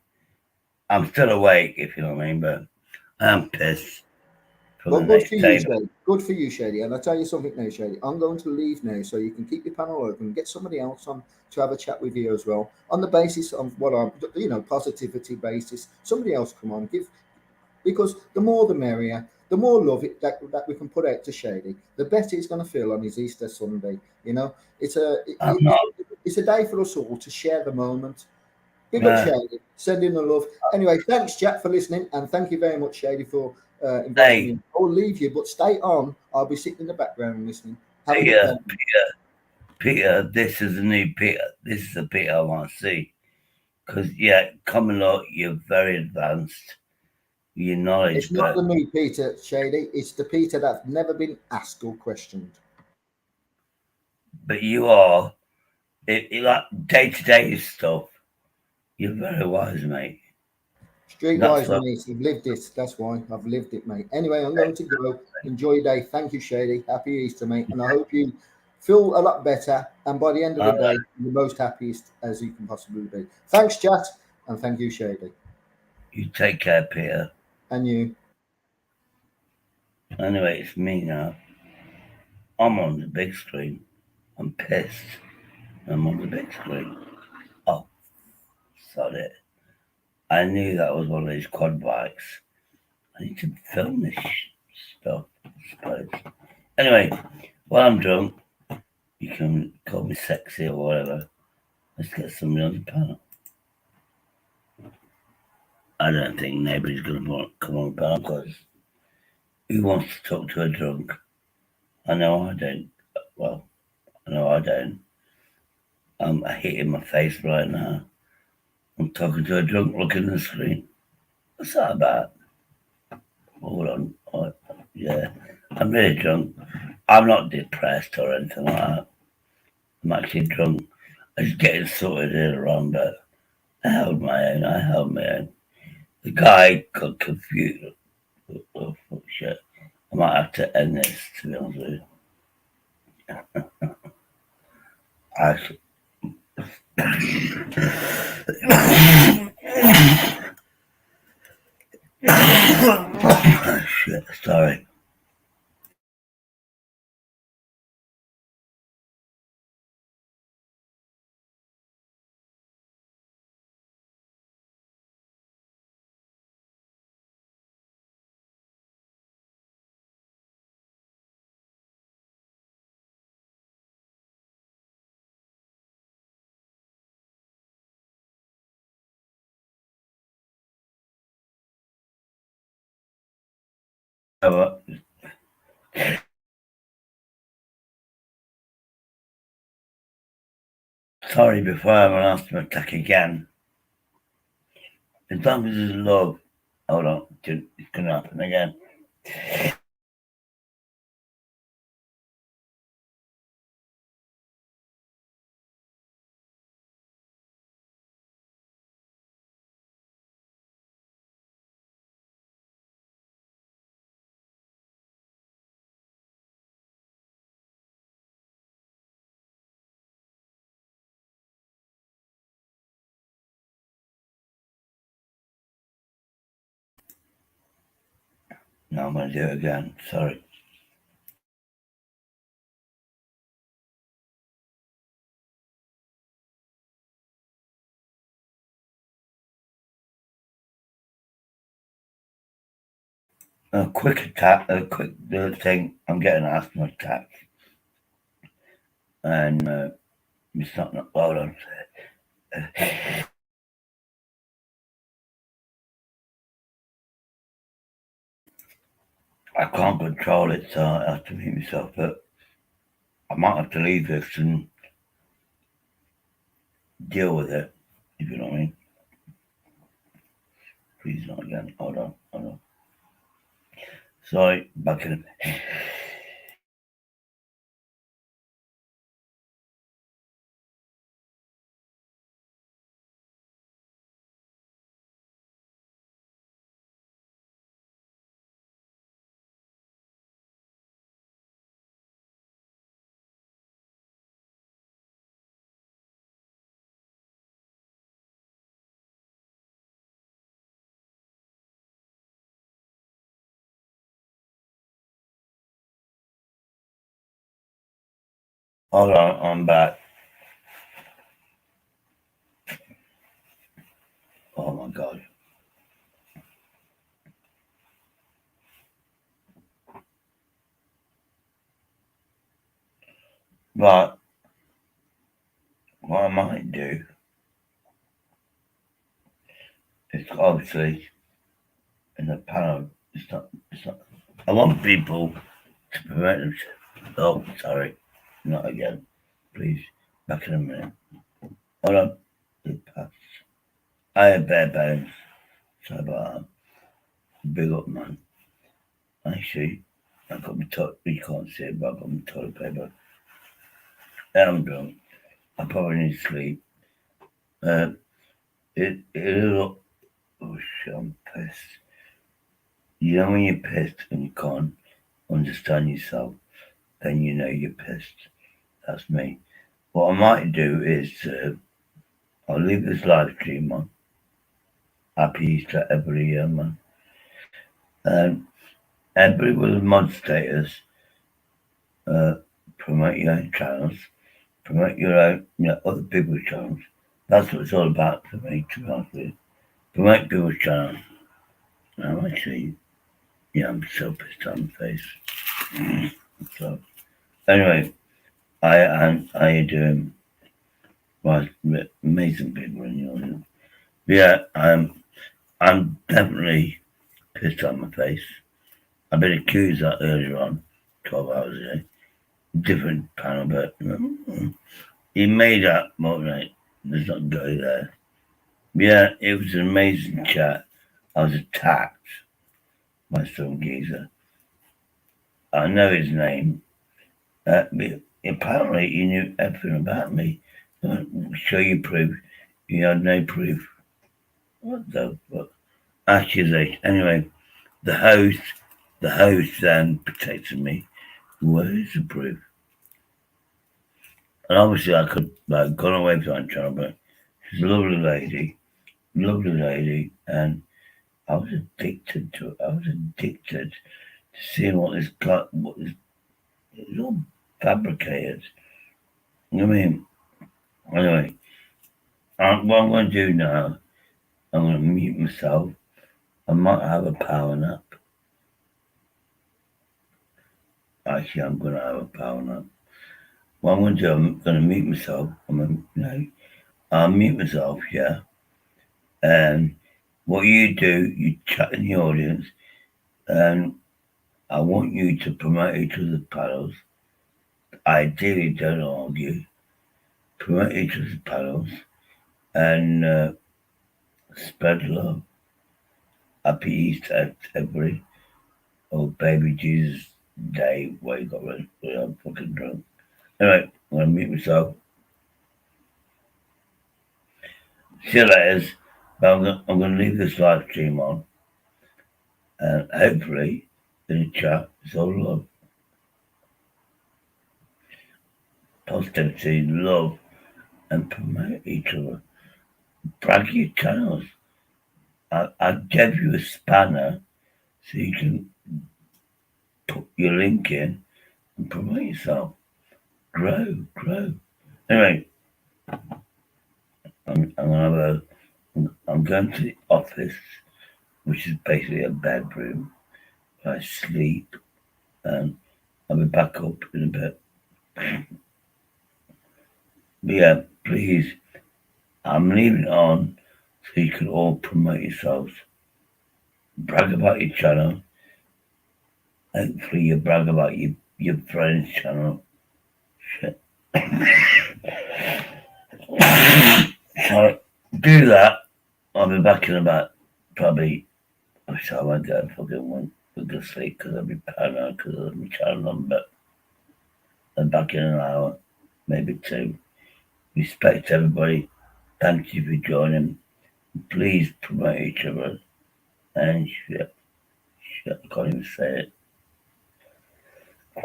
Speaker 1: I'm still awake, if you know what I mean, but I'm pissed for
Speaker 2: Well,
Speaker 1: the
Speaker 2: good for
Speaker 1: next
Speaker 2: you,
Speaker 1: table.
Speaker 2: Shady. Good for you, Shady. And I'll tell you something now, Shady. I'm going to leave now so you can keep your panel open, get somebody else on to have a chat with you as well on the basis of what I'm, positivity basis. Somebody else come on, give because the more the merrier, the more love that we can put out to Shady, the better he's going to feel on his Easter Sunday. You know, it's a
Speaker 1: I'm not.
Speaker 2: it's a day for us all to share the moment. Big up
Speaker 1: Uh,
Speaker 2: Shady, send in the love. Anyway, thanks Jack for listening, and thank you very much Shady for inviting
Speaker 1: hey,
Speaker 2: me. I'll leave you, but stay on. I'll be sitting in the background and listening. Have a good
Speaker 1: Peter,
Speaker 2: day.
Speaker 1: Peter, this is a new Peter. This is the Peter I want to see. Because, yeah, common law, you're very advanced. Your
Speaker 2: It's
Speaker 1: knowledge,
Speaker 2: not the new Peter Shady. It's the Peter that's never been asked or questioned.
Speaker 1: but you are, it like day to day stuff. You're very wise, mate. That's
Speaker 2: Streetwise,
Speaker 1: what
Speaker 2: mate. I've lived it. That's why I've lived it, mate. Anyway, I'm going to go. Enjoy your day. Thank you, Shady. Happy Easter, mate. And I hope you feel a lot better. And by the end of the
Speaker 1: I,
Speaker 2: day, you're most happiest as you can possibly be. Thanks, chat. And thank you, Shady.
Speaker 1: you take care, Peter.
Speaker 2: And you.
Speaker 1: Anyway, it's me now. I'm on the big screen. I'm pissed. I'm on the big screen. Oh, sorry. I knew that was one of these quad bikes. I need to film this stuff, I suppose. Anyway, while I'm drunk, you can call me sexy or whatever. Let's get somebody on the panel. I don't think nobody's going to come on the panel because who wants to talk to a drunk? I know I don't. Well, I know I don't. I'm hitting my face right now. I'm talking to a drunk looking at the screen. What's that about? Hold on. Oh, yeah, I'm really drunk. I'm not depressed or anything like that. I'm actually drunk. I was getting sorted earlier on, but I held my own. I held my own. The guy got confused. Oh, fuck shit. I might have to end this, to be honest with you. I, shit, sorry. Sorry before I'm an asthma attack again. As long as there's love. Hold on, it's going to happen again. Now I'm going to do it again. Sorry. A quick attack, a quick thing. I'm getting an asthma attack. and it's not. Hold on. I can't control it, so I have to mute myself. But I might have to leave this and deal with it, if you know what I mean. Please not again. Hold on. Sorry, back in a bit. Hold on, I'm back. Oh my god. But what I might do is obviously in the panel, it's not. I want people to prevent themselves. Oh, sorry. Not again. Please. Back in a minute. Hold on. It passed. I have bare bones. Sorry about that. Big up, man. Actually, I've got my toilet. You can't see it, but I've got my toilet paper. And I'm drunk. I probably need to sleep. Uh, it is. Oh shit, I'm pissed. You know when you're pissed and you can't understand yourself, then you know you're pissed. That's me. What I might do is I'll leave this live stream on. Happy Easter every year, man. And everybody with a mod status, uh, promote your own channels, promote your own, other people's channels. That's what it's all about for me, to be honest with you. Promote people's channels. Now, actually, I'm so pissed on the face. So, anyway, how you doing? Well, amazing people in the audience. Yeah, I'm definitely pissed on my face. I've been accused that earlier on, 12 hours ago. Different panel, but he made up, right? Let's not go there. Yeah, it was an amazing chat. I was attacked by some geezer. I know his name. But apparently, he knew everything about me. Show you proof. You had no proof. What the fuck? Accusation. Anyway, the host, then protected me. Where is the proof? And obviously, I could like gone away from that channel, but she's a lovely lady, and I was addicted to it. I was addicted to seeing what is it's all fabricated. I mean, anyway, what I'm going to do now, I'm going to mute myself. I might have a power nap. Actually, I'm going to have a power nap. What I'm going to do, I'm going to mute myself. I'll mute myself, yeah. And what you do, you chat in the audience, and I want you to promote each other's panels. Ideally, don't argue. Promote each other's panels and spread love. Happy Easter to everybody. Oh, baby Jesus Day, where you got really fucking drunk. Anyway, I'm going to mute myself. See you later. But I'm going to leave this live stream on. And hopefully, in the chat, it's all love. Positivity, love, and promote each other. Brag your channels. I gave you a spanner so you can put your link in and promote yourself. Grow. Anyway, I'm going to the office, which is basically a bedroom. I sleep, and I'll be back up in a bit. But yeah, please, I'm leaving it on so you can all promote yourselves. Brag about your channel. Hopefully you brag about your friend's channel. Shit. So do that. I'll be back in about probably. I wish I won't go fucking one to sleep because I'll be paranoid because of my channel number. I'm back in an hour, maybe two. Respect everybody. Thank you for joining. Please promote each other. And shit, I can't even say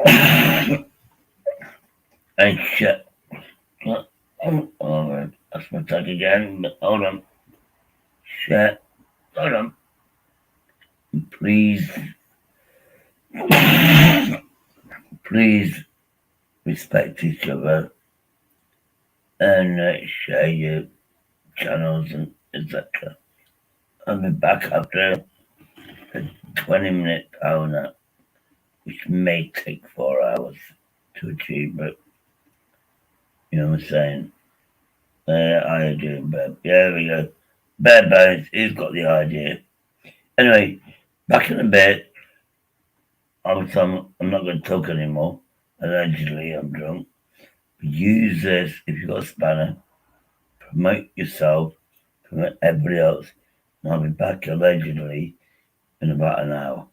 Speaker 1: it. And shit. Oh, that's my touch again. But hold on. Shit. Hold on. Please. Please respect each other and share your channels and etc. I'll be back after a 20-minute power nap, which may take 4 hours to achieve, but you know what I'm saying? I do, but yeah, there we go. Bare bones, he's got the idea. Anyway, back in a bit. I'm not going to talk anymore. Allegedly, I'm drunk. Use this if you've got a spanner. Promote yourself, promote everybody else. And I'll be back allegedly in about an hour.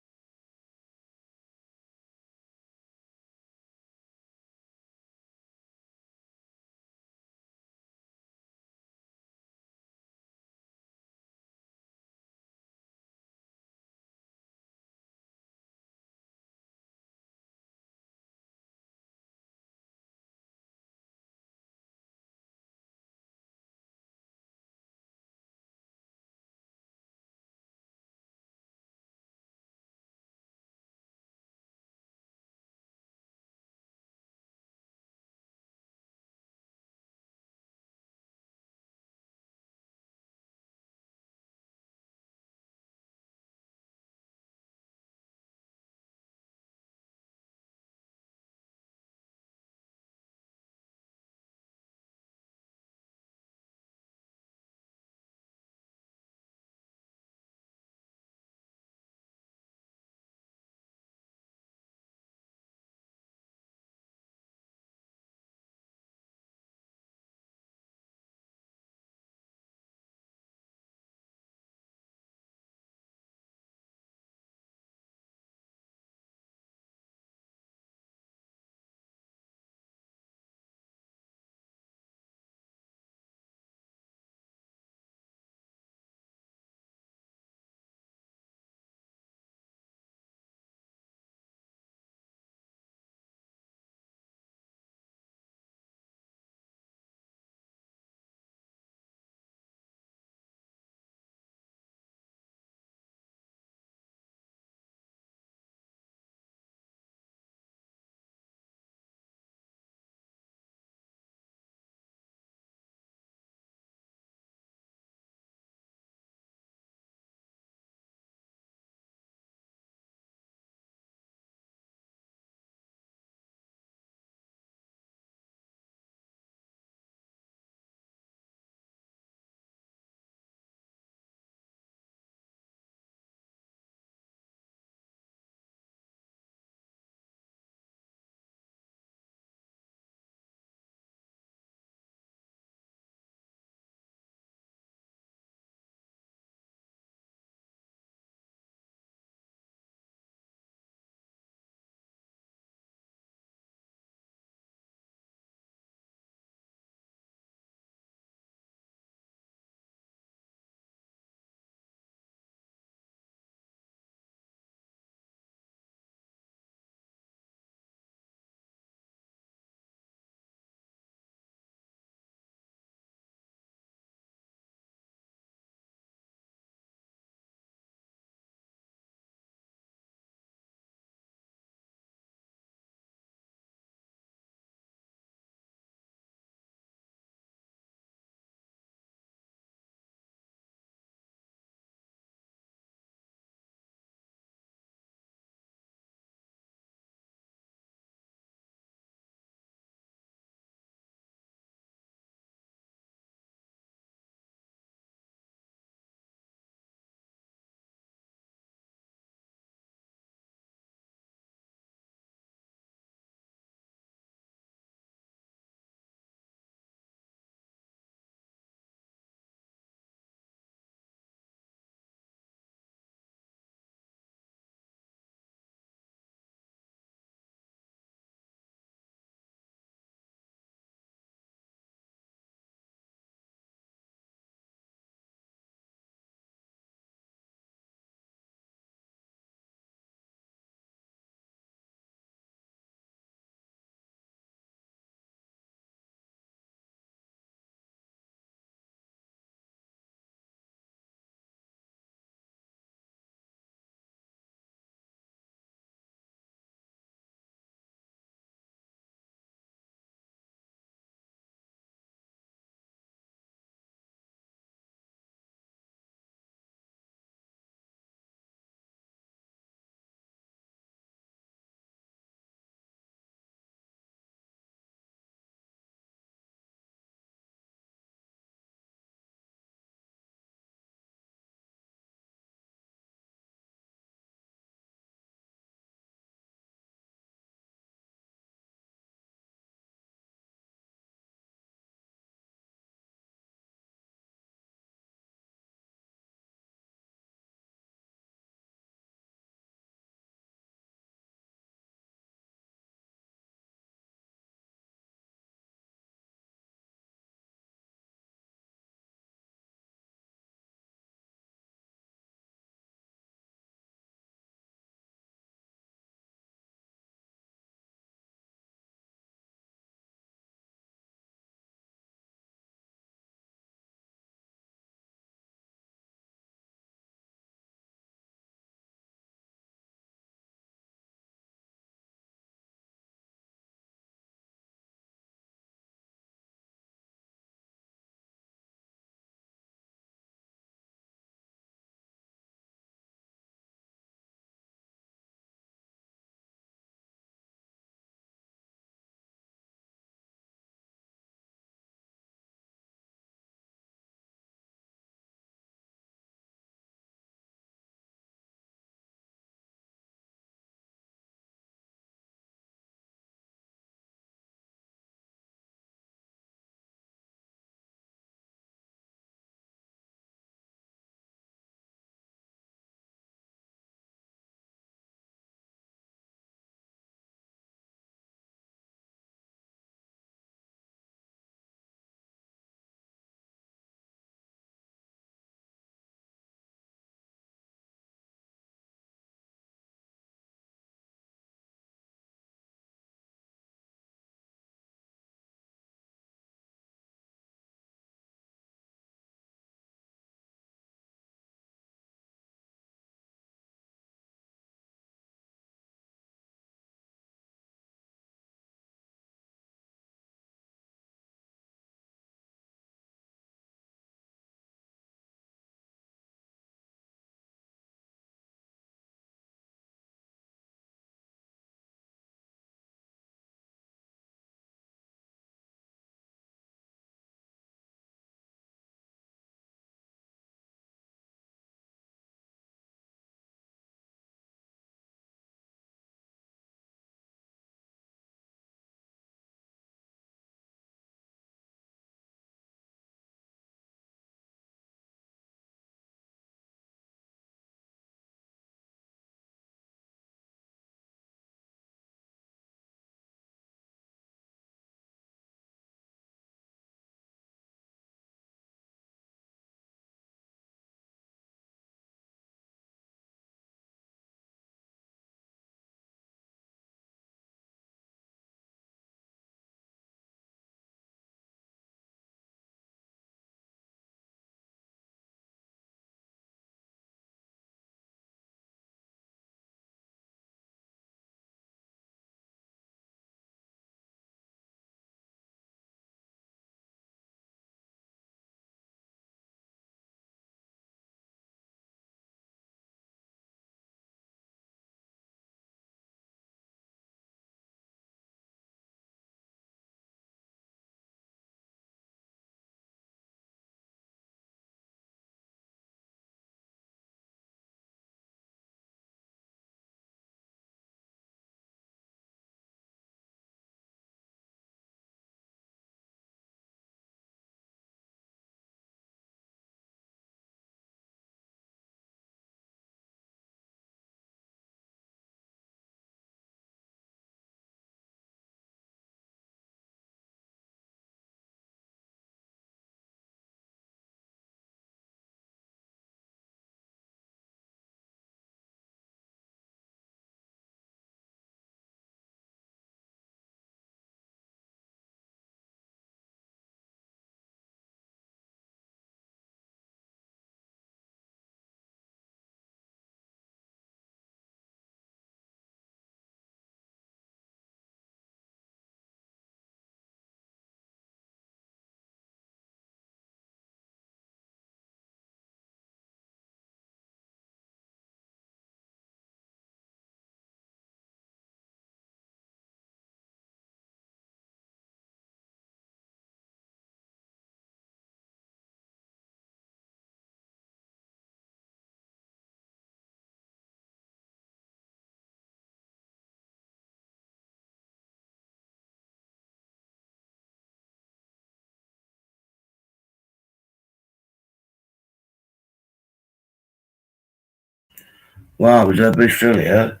Speaker 1: Wow, was that Australia?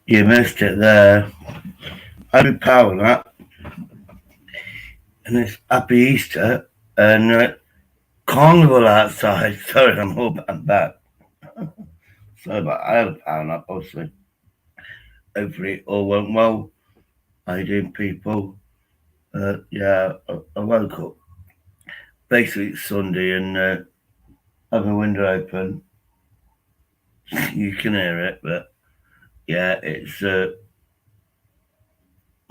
Speaker 1: You missed it there. Happy power that. And it's Happy Easter and carnival outside. Sorry, I'm back. Sorry about I had a power nap, obviously. Hopefully all went well. How you doing, people? Yeah, I woke up. Basically, it's Sunday and I have a window open. You can hear it, but yeah, it's no,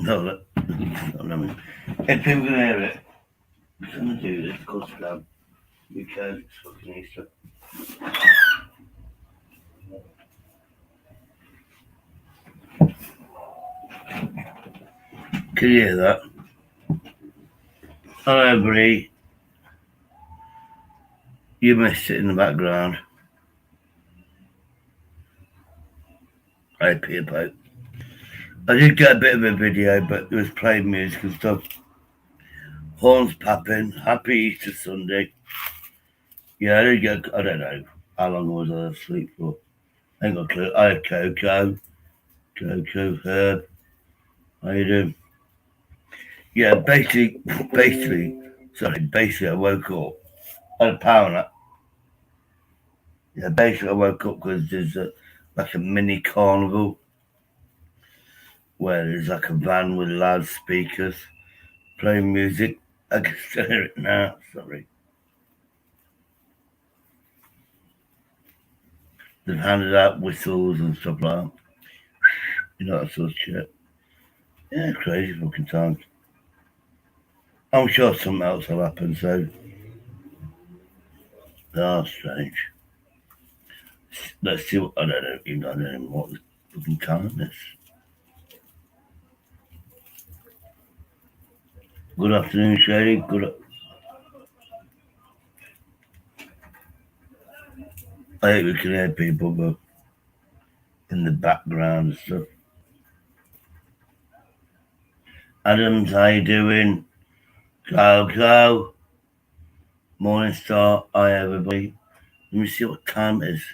Speaker 1: no, if people can hear it, I'm gonna do this, of course I can, because it's fucking Easter. Can you hear that? Hello, everybody. You missed it in the background. Hey, Peter. I did get a bit of a video, but it was playing music and stuff. Horns popping. Happy Easter Sunday. Yeah, I did get. I don't know how long was I asleep for. I ain't got a clue. I had Coco, Herb. How you doing? Yeah, basically, I woke up. I had a power nap. Yeah, basically, I woke up because there's like a mini carnival where there's like a van with loudspeakers playing music. I can still hear it now. Sorry. They've handed out whistles and stuff like that. You know, that sort of shit. Yeah, crazy fucking times. I'm sure something else will happen, so they are strange. Let's see what, I don't know what the fucking time is. Good afternoon, Shady. I hate we can hear people, but in the background and stuff. Adams, how you doing? Go. Morning Star. Hi, everybody. Let me see what time it is.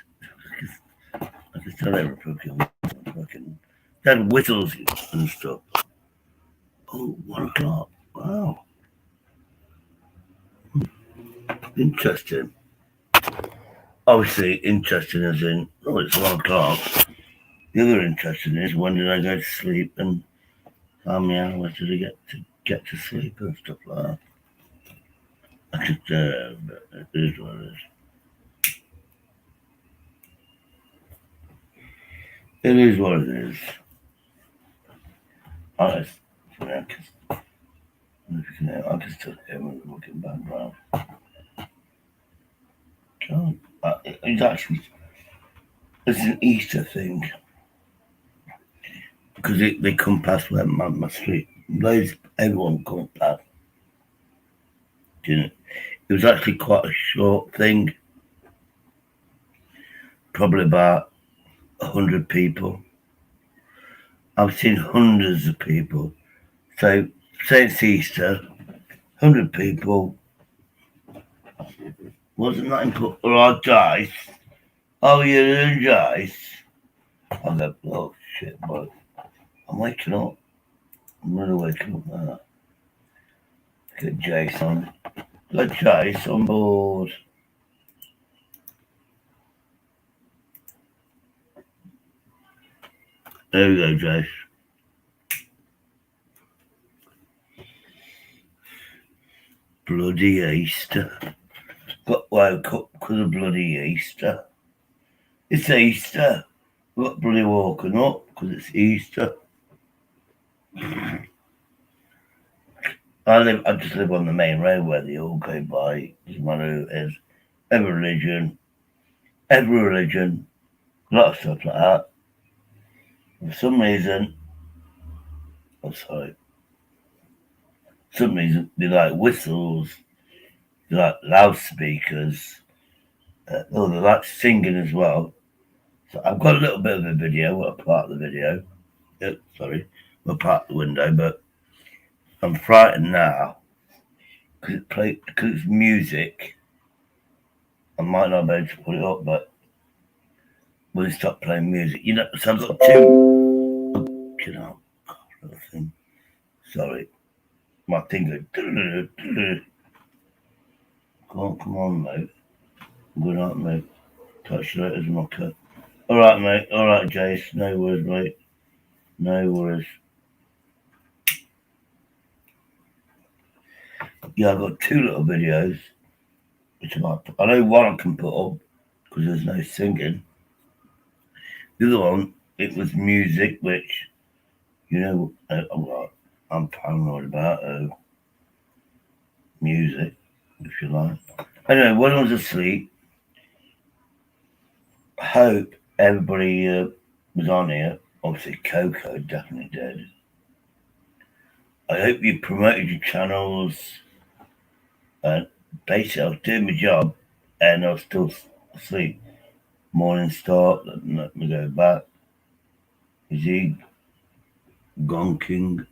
Speaker 1: I can tell every fucking they had whistles and stuff. Oh, 1 o'clock. Wow. Interesting. Obviously, interesting as in, oh, it's 1 o'clock. The other interesting is, when did I go to sleep and how many hours did I get to sleep and stuff like that. I just, it is what it is. It is what it is. I can still hear when I'm looking background. It's an Easter thing because they come past where my street. Everyone comes past. It was actually quite a short thing, probably about 100 people. I've seen hundreds of people. So, say it's Easter, 100 people. Wasn't that important? Or dice. Oh, you're doing dice. I go, oh shit, boy. I'm waking up. I'm really waking up now. Get Jason. Got Jace on board. There we go, Jace. Bloody Easter. Got woke up because of bloody Easter. It's Easter. Got bloody woken up because it's Easter. I just live on the main road where they all go by. Doesn't matter who it is. Every religion, a lot of stuff like that. For some reason, they like whistles, they like loudspeakers, they like singing as well. So I've got a little bit of a video, well, part of the video. Part of the window, but I'm frightened now because it's music. I might not be able to put it up, but when they stop playing music. You know, so I've got two, you know, little thing. Sorry, my thing goes. Come on, mate. Good night, mate. Touch you later, my cut. All right, mate. All right, Jace. No worries, mate. No worries. Yeah, I've got two little videos. Which I know one I can put up because there's no singing. The other one, it was music, which, you know, I'm paranoid about music, if you like. Anyway, when I was asleep, I hope everybody was on here. Obviously, Coco definitely did. I hope you promoted your channels. And basically, I was doing my job and I was still asleep. Morning start, let me go back. Is he gonking?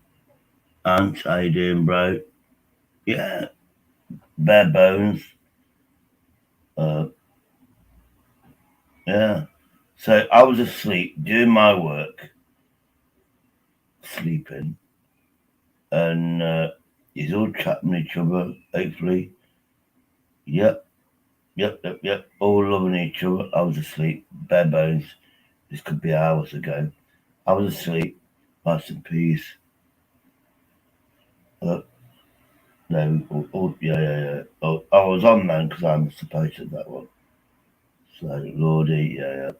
Speaker 1: Ants, how you doing, bro? Yeah, bare bones. Uh, yeah. So I was asleep, doing my work, sleeping, and he's all chatting with each other, hopefully. Yep, yep. All loving each other. I was asleep, bare bones. This could be hours ago. I was asleep, nice and peace. Uh, no, yeah. Oh, I was on then because I'm supposed to that one. So, Lordy, yeah.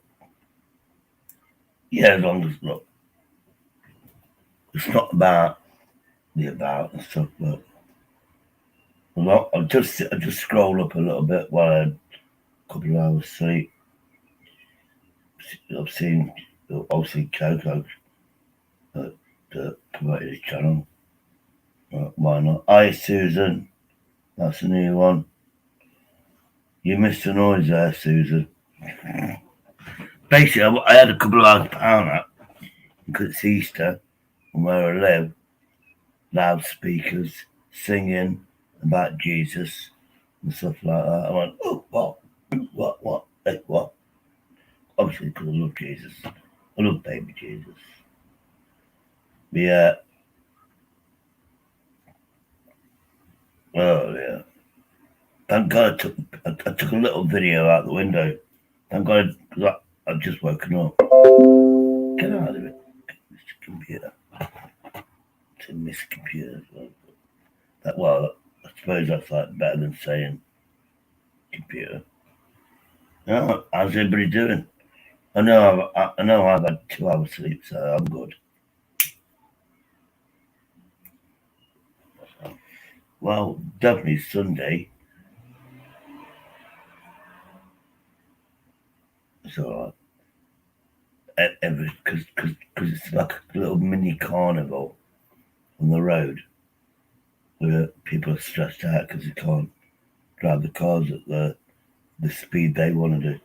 Speaker 1: Yeah, as long as, look, it's not about the about and stuff, but I just scroll up a little bit while I had a couple of hours sleep. I've seen, obviously, Coco promoted his channel. Why not? Hi, Susan. That's a new one. You missed the noise there, Susan. Basically, I had a couple of hours power nap because it's Easter and where I live, loudspeakers singing about Jesus and stuff like that. I went, oh, what, hey, what? Obviously, because I love Jesus. I love baby Jesus. But yeah, oh yeah. Thank God I took a little video out the window. Thank God, because I've just woken up. Get out of it, Mr. Computer. It's a Miss Computer. Well, I suppose that's like better than saying computer. No, how's everybody doing? I know I've had 2 hours sleep, so I'm good. Well, definitely Sunday. It's all right. Because it's like a little mini carnival on the road where people are stressed out because they can't drive the cars at the speed they want to do.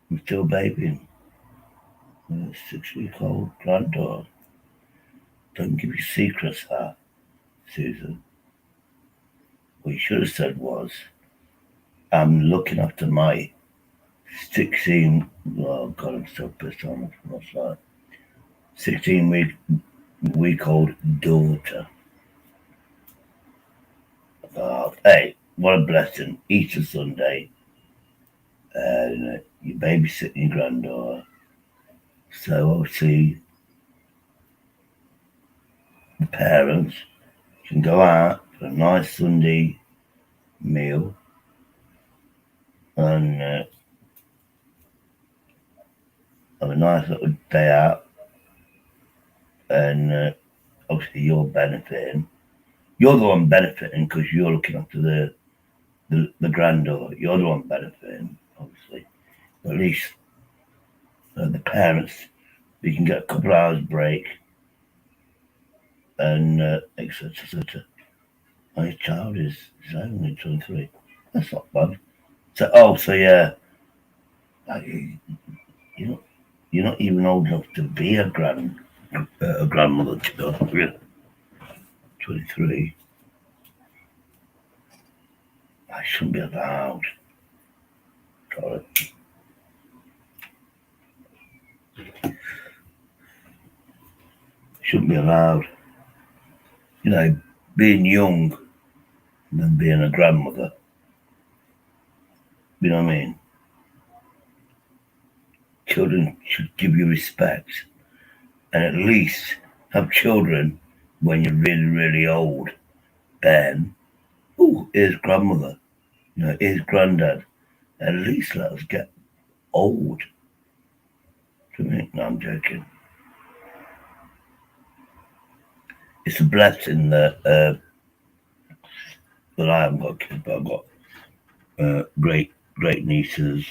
Speaker 1: I'm still babying. 6-week-old granddaughter. Don't give your secrets out, Susan. What you should have said was, I'm looking after my 16, oh God, I'm so pissed on what's that? 16-week old daughter. Oh, hey, what a blessing. Easter Sunday. You're babysitting your granddaughter. So obviously the parents can go out for a nice Sunday meal and have a nice little day out. And obviously you're benefiting. You're the one benefiting because you're looking after the granddaughter. You're the one benefiting, obviously. But at least the parents, you can get a couple of hours break and etc. My child is only 23. That's not bad. So yeah, you're not, you're not even old enough to be a grandmother to go. 23. I shouldn't be allowed. Sorry. shouldn't be allowed. You know, being young and then being a grandmother. You know what I mean? Children should give you respect and at least have children when you're really, really old. Then, oh, here's grandmother. You know, here's granddad. At least let us get old. Do you think? No, I'm joking. It's a blessing that I haven't got kids, but I've got great nieces,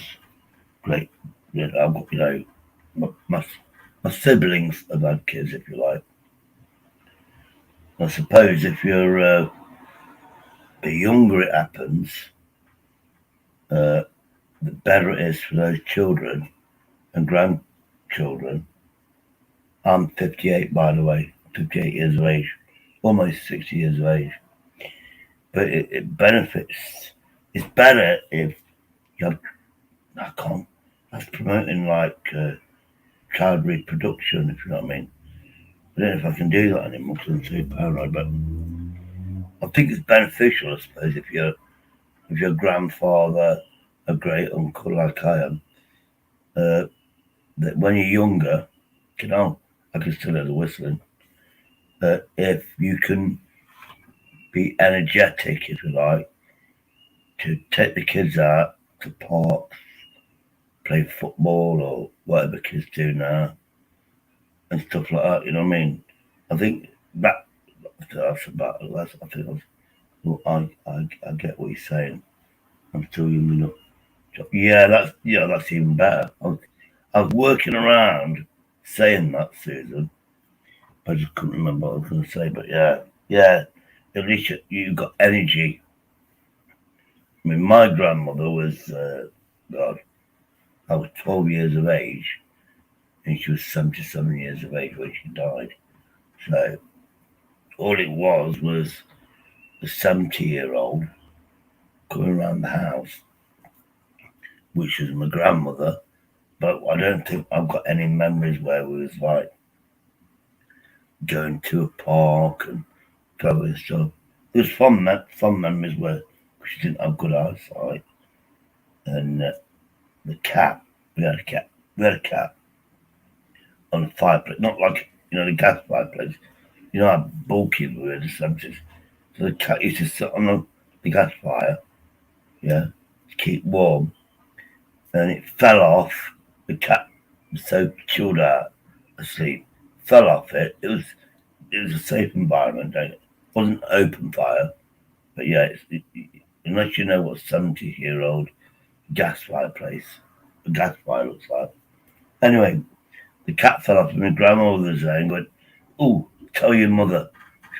Speaker 1: great. I've got my siblings have had kids, if you like. I suppose if you're the younger it happens, the better it is for those children and grandchildren. I'm 58, by the way, 58 years of age, almost 60 years of age. But it benefits. It's better if you have. I can't. That's promoting like child reproduction, if you know what I mean. I don't know if I can do that anymore because I'm too paranoid. But I think it's beneficial, I suppose, if you're a grandfather, a great uncle like I am, that when you're younger, you know, I can still hear the whistling. If you can be energetic, if you like, to take the kids out to parks, play football or whatever kids do now, and stuff like that. You know what I mean? I think that's about. I think I get what you're saying. I'm still young enough. Yeah, that's even better. I was working around saying that, Susan. I just couldn't remember what I was going to say, but yeah. At least you got energy. I mean, my grandmother was, God, I was 12 years of age, and she was 77 years of age when she died. So all it was a 70-year-old coming around the house, which was my grandmother. But I don't think I've got any memories where we was like going to a park and traveling stuff. It was fun memories where she didn't have good eyesight. And the cat, we had a cat on the fireplace, not like, the gas fireplace. You know how bulky we were in the 70s. So the cat used to sit on the gas fire, to keep warm. And it fell off. The cat was so chilled out, asleep, fell off it. It was a safe environment. It wasn't open fire, but unless you know what 70-year-old gas fireplace, a gas fire looks like. Anyway, the cat fell off, and my grandmother was there and went, "Oh, tell your mother."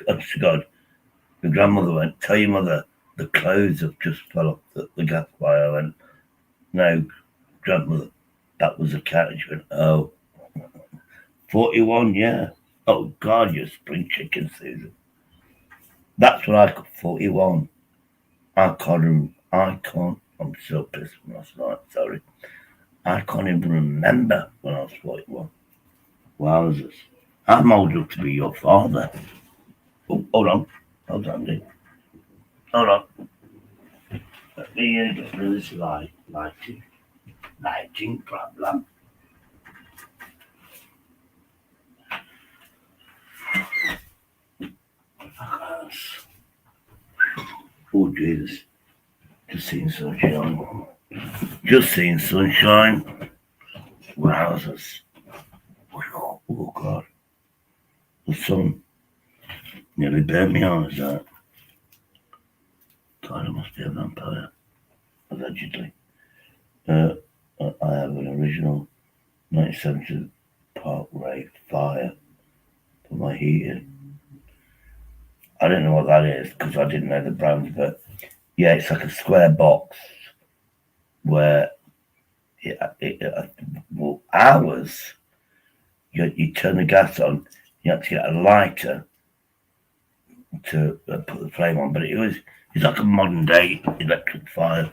Speaker 1: Honest to God, my grandmother went, "Tell your mother the clothes have just fell off the gas fire." I went, "No, grandmother, that was a cat." And she went, "Oh, 41, yeah. Oh, God, you're spring chicken, Susan." That's what I got, 41. I can't, I'm so pissed from last night, sorry. I can't even remember when I was 41. Wowzers. I'm old enough to be your father. Oh, hold on, Andy. Hold on. Let me get rid of this lighting problem. Oh, Jesus. Just seeing sunshine. Wowzers. Oh, God. The sun nearly burnt me eyes out. God, I must be a vampire. Allegedly. I have an original 1970s Park Ray fire for my heating. I don't know what that is because I didn't know the brands, but yeah, it's like a square box where hours. You turn the gas on. You have to get a lighter to put the flame on, but it's like a modern day electric fire,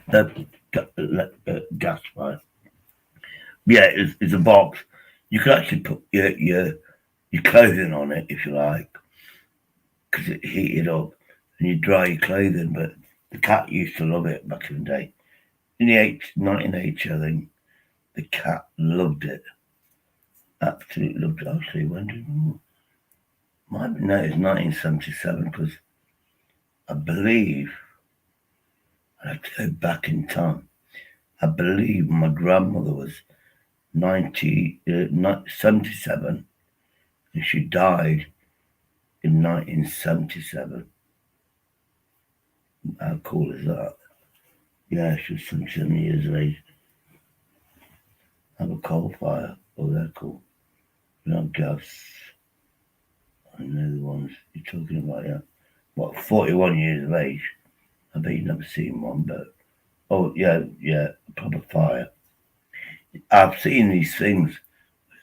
Speaker 1: gas fire. Yeah, it's a box. You can actually put your your clothing on it, if you like, because it heated up, and you dry your clothing. But the cat used to love it back in the day. In the 1980s, I think, the cat loved it. Absolutely loved it. Actually, when did might be no, it's 1977 because I believe I have to go back in time. I believe my grandmother was 77 and she died in 1977. How cool is that? Yeah, she was 77 years of age. Have a coal fire. Oh, they're cool. Not gas. I know the ones you're talking about, yeah. What, 41 years of age? I bet you've never seen one, but oh, yeah, a proper fire. I've seen these things.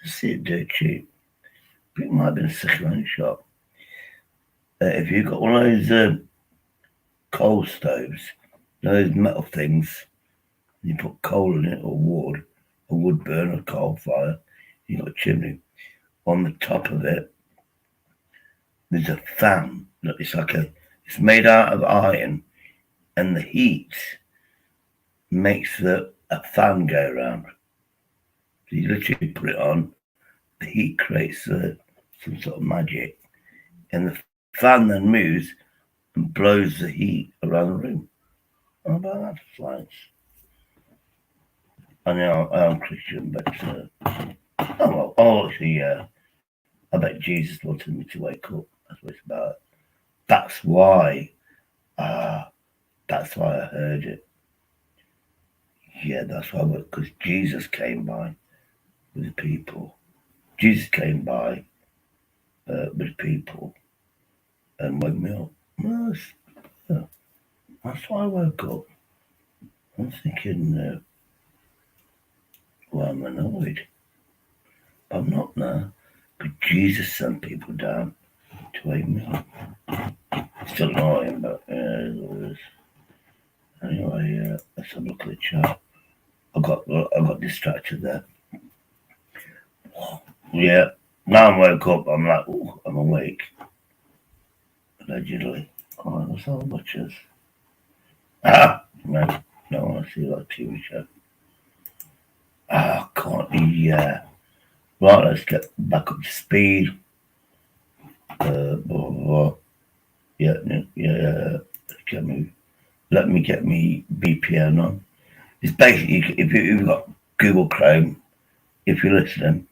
Speaker 1: I see it dirt cheap. I think it might have been a second-hand shop. If you've got one of those coal stoves, those metal things, you put coal in it or wood, a wood burn or coal fire, you've got a chimney. On the top of it, there's a fan. It's made out of iron, and the heat makes a fan go round. So you literally put it on, the heat creates some sort of magic, and the fan then moves and blows the heat around the room. How about that for science? I know I am Christian, but yeah. I bet Jesus wanted me to wake up. That's what it's about. That's why. That's why I heard it. Yeah, that's why. Because Jesus came by with people. Jesus came by with people and woke me up. That's why I woke up. I'm thinking, well, I'm annoyed. I'm not now. But Jesus sent people down to wake me up. Still annoying, but anyway, let's have a look at the chat. I got distracted there. Yeah, now I'm woke up. I'm like, oh, I'm awake. Allegedly. Oh, that's how much is. No, I want to see that TV show. Can't. Yeah. Right, let's get back up to speed. Blah, blah, blah. Yeah. Let me get me VPN on. It's basically if you've got Google Chrome, if you're listening.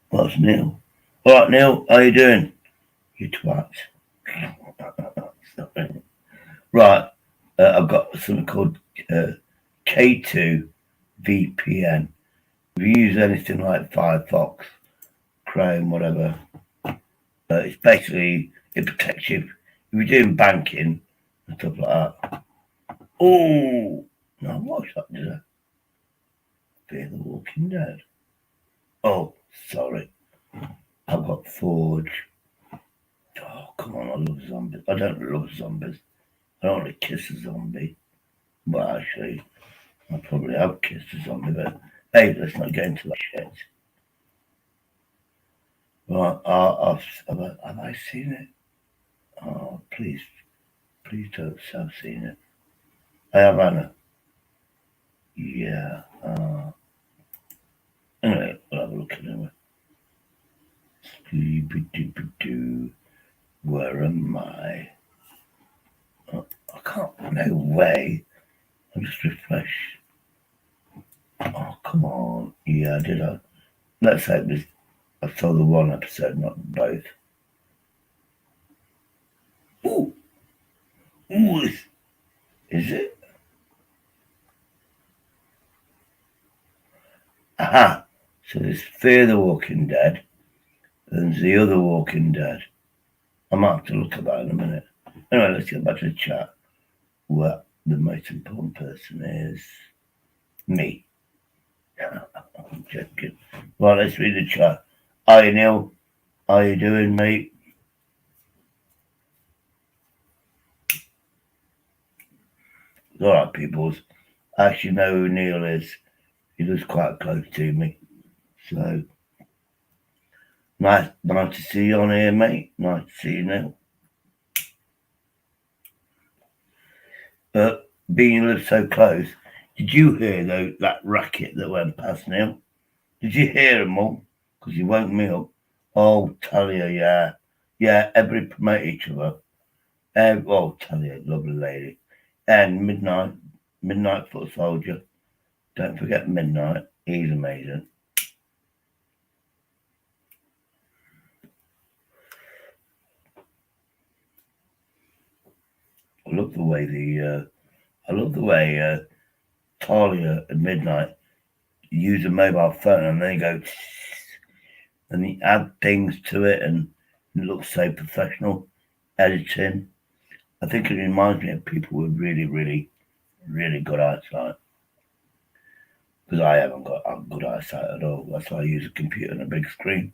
Speaker 1: What's Neil? All right, Neil, how you doing? You twat. Right, I've got something called K2 VPN. If you use anything like Firefox, Chrome, whatever, it's basically it protects you if you're doing banking and stuff like that. Oh, no, what was that? Did I Fear the Walking Dead? Oh, sorry, I've got Forge. Oh, come on, I love zombies. I don't love zombies. I don't want to kiss a zombie. Well, actually, I probably have kissed a zombie, but hey, let's not get into that shit. Right, have I seen it? Oh, please don't say I've seen it. I have, Anna. Yeah. Anyway, we'll have a look at it. Scooby-Dooby-Doo. Where am I? Oh, I can't. No way. I'll just refresh. Oh, come on. Yeah, did I? Let's hope this. I saw the one episode, not both. Ooh. Ooh. Is it? Aha. So there's Fear the Walking Dead. And there's the other Walking Dead. I might have to look at that in a minute. Anyway, let's get back to the chat. Well, the most important person is me. I'm joking. Right, let's read the chat. Hi, Neil. How you doing, mate? All right, peoples. I actually know who Neil is. He lives quite close to me. So, Nice to see you on here, mate. Nice to see you now. But being you live so close, did you hear though that racket that went past Neil? Did you hear him all? Because he woke me up. Oh, Talia, yeah. Yeah, everybody promote each other. Oh, Talia, lovely lady. And Midnight Foot Soldier. Don't forget Midnight. He's amazing. I love the way Talia and Midnight use a mobile phone and they go and they add things to it and it looks so professional. Editing. I think it reminds me of people with really, really, really good eyesight. Because I haven't got good eyesight at all. That's why I use a computer and a big screen.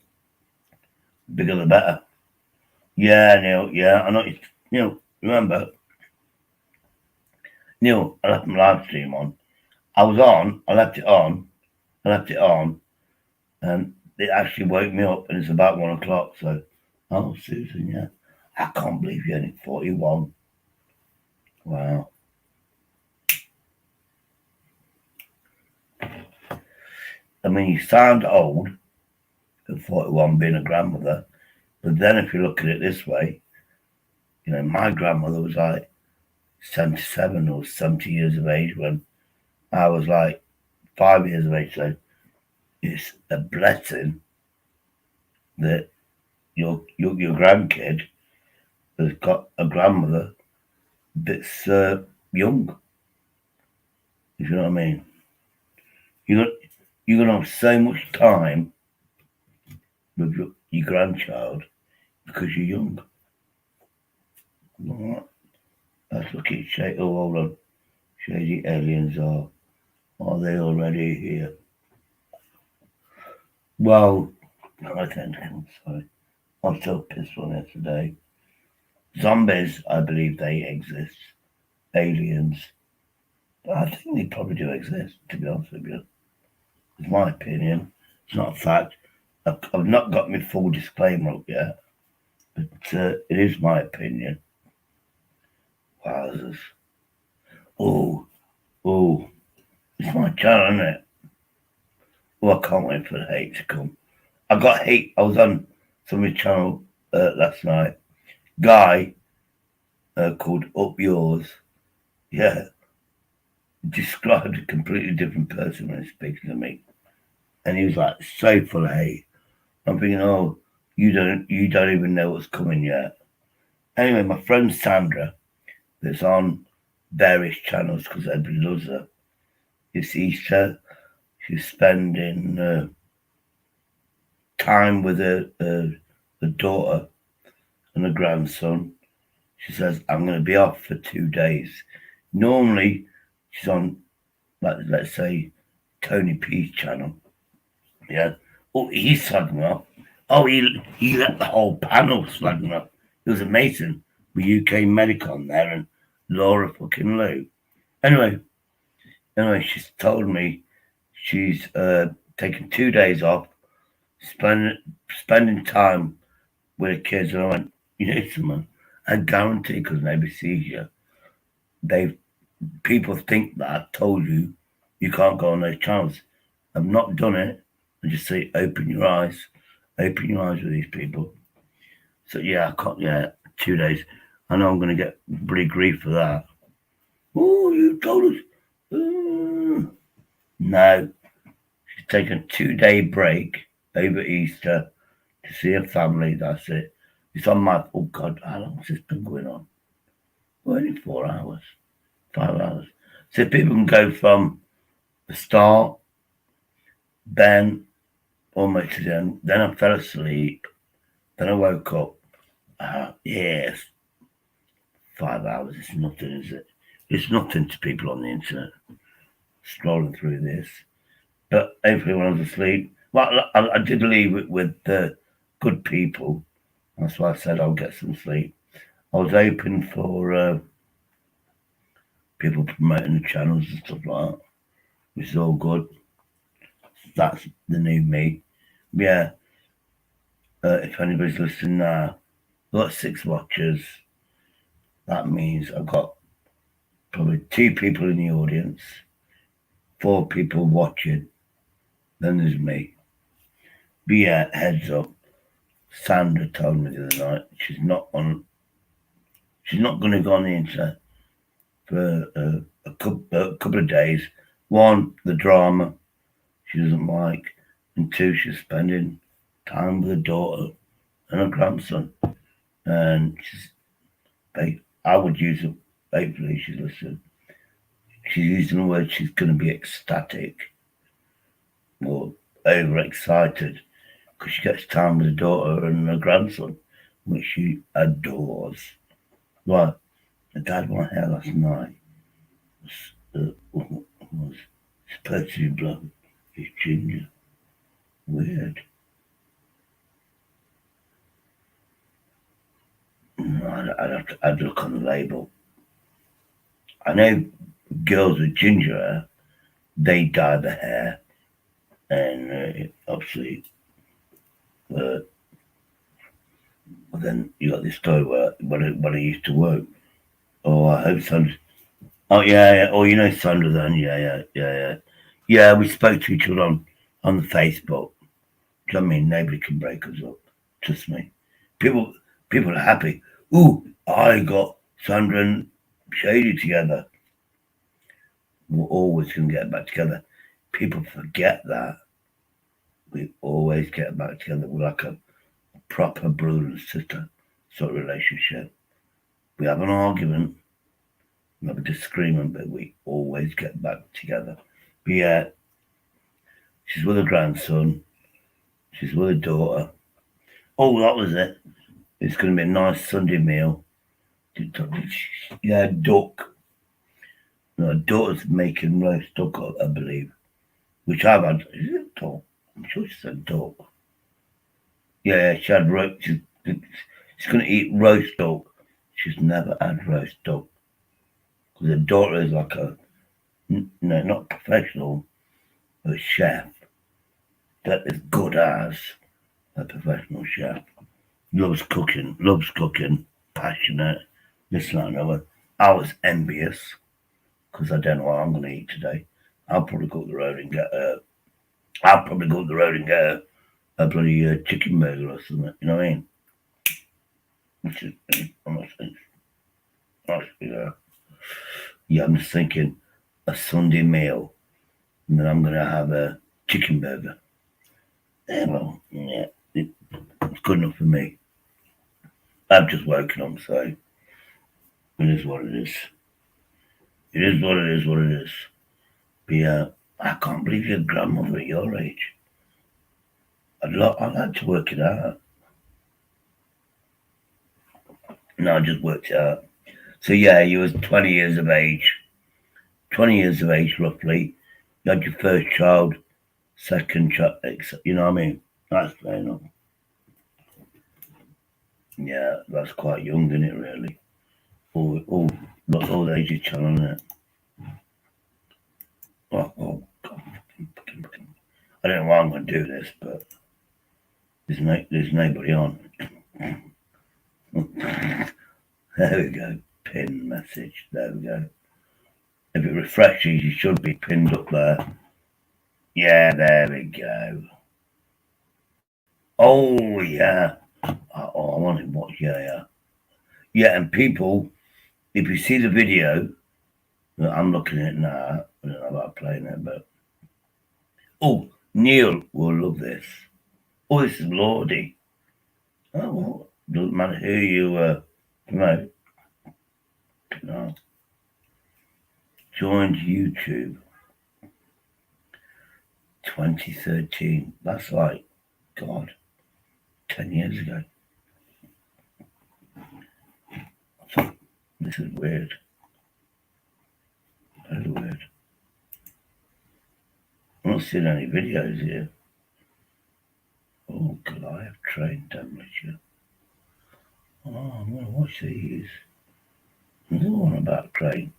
Speaker 1: Bigger the better. Yeah, Neil. Yeah, I know. Neil, remember, Neil, I left my live stream on. I was on. I left it on. And it actually woke me up, and it's about 1 o'clock. So, oh, Susan, yeah, I can't believe you're only 41. Wow. I mean, you sound old at 41 being a grandmother, but then if you look at it this way, my grandmother was like 77 or 70 years of age when I was like 5 years of age. So it's a blessing that your grandkid has got a grandmother that's young. If you know what I mean. You're gonna have so much time with your grandchild because you're young. Let's look at Shady. Oh, hold on. Shady aliens are they already here? Well, I think I'm sorry. I'm so pissed on it today. Zombies, I believe they exist. Aliens, I think they probably do exist, to be honest with you. It's my opinion. It's not a fact. I've not got my full disclaimer up yet, but it is my opinion. Wowzers. Oh, it's my channel, isn't it? Well, I can't wait for the hate to come. I got hate. I was on somebody's channel last night. Guy called Up Yours. Yeah, described a completely different person when he speaks to me, and he was like so full of hate. I'm thinking, oh, you don't even know what's coming yet. Anyway, my friend Sandra, that's on various channels because everybody loves her. It's Easter. She's spending time with her daughter and her grandson. She says, I'm going to be off for 2 days. Normally, she's on, like, let's say, Tony P's channel. Yeah. Oh, he's slagging off. Oh, he let the whole panel slagging off. It was amazing with UK Medic on there and Laura fucking Lou. Anyway, she's told me she's taking 2 days off, spending time with the kids. And I went, you know something? I guarantee, because nobody sees you, people think that I told you you can't go on those channels. I've not done it. I just say open your eyes with these people. So yeah, I can't. Yeah, 2 days. I know I'm going to get pretty grief for that. Oh, you told us. No, she's taken a 2-day break over Easter to see her family. That's it. It's on my. Oh God, how long has this been going on? Well, only 4 hours, 5 hours. So people can go from the start, then almost to the end. Then I fell asleep. Then I woke up. Yes, 5 hours. It's nothing, is it? It's nothing to people on the internet scrolling through this. But hopefully, when I was asleep, well, I did leave it with the good people. That's why I said I'll get some sleep. I was hoping for people promoting the channels and stuff like that, which is all good. That's the new me. Yeah. If anybody's listening now, I've got 6 watchers. That means I've got probably 2 people in the audience, 4 people watching, then there's me. But yeah, heads up. Sandra told me the other night she's not going to go on the internet for a couple of days. 1, the drama she doesn't like, and 2, she's spending time with her daughter and her grandson. And I would use it. Hopefully, she's listening. She's using the word she's going to be ecstatic or overexcited because she gets time with her daughter and her grandson, which she adores. Right, I dyed my hair last night. Was supposed to be blonde. It's ginger. Weird. I'd look on the label. I know girls with ginger hair, they dye the hair, and obviously, well, then you got this story where when I used to work. Oh, I hope Sandra. Oh yeah. Oh, you know Sandra then. Yeah. Yeah, we spoke to each other on the Facebook. Do you know what I mean? Nobody can break us up. Trust me. People people are happy. Ooh, I got Sandra and Shady together. We're always going to get back together. People forget that. We always get back together. We're like a proper brother and sister sort of relationship. We have an argument, we have a disagreement, but we always get back together. But yeah, she's with her grandson, she's with her daughter. Oh, that was it. It's going to be a nice Sunday meal. Yeah, duck. No, her daughter's making roast duck, I believe, which I've had. Is it duck? I'm sure she said duck. Yeah, she had roast. She's going to eat roast duck. She's never had roast duck. Because her daughter is like not professional, but a chef that is good as a professional chef. Loves cooking, passionate, this and that and other. I was envious because I don't know what I'm going to eat today. I'll probably go up the road and get a bloody chicken burger or something. You know what I mean? Which is honestly, yeah. I'm just thinking a Sunday meal, and then I'm going to have a chicken burger. Yeah, well, yeah, it's good enough for me. I've just woken up, so it is what it is. It is what it is. What it is. But yeah, I can't believe you're a grandmother at your age. I'd like to work it out. No, I just worked it out. So yeah, you was 20 years of age. 20 years of age, roughly. You had your first child, second child. You know what I mean? That's fair enough. Yeah, that's quite young, isn't it? Really. All ages channel, isn't it? Oh, God. I don't know why I'm going to do this, but there's nobody on. There we go. Pin message. There we go. If it refreshes, you should be pinned up there. Yeah, there we go. Oh yeah. Oh, I want to watch. Yeah. And people, if you see the video that I'm looking at now, I don't know about playing it, but oh, Neil will love this. Oh, this is Lordy. Oh, well, doesn't matter who you promote. No. Joined YouTube 2013. That's like, God, 10 years ago. I thought, this is weird. Very weird. I'm not seeing any videos here. Oh, Goliath train temperature. Oh, I'm going to watch these. There's one about train.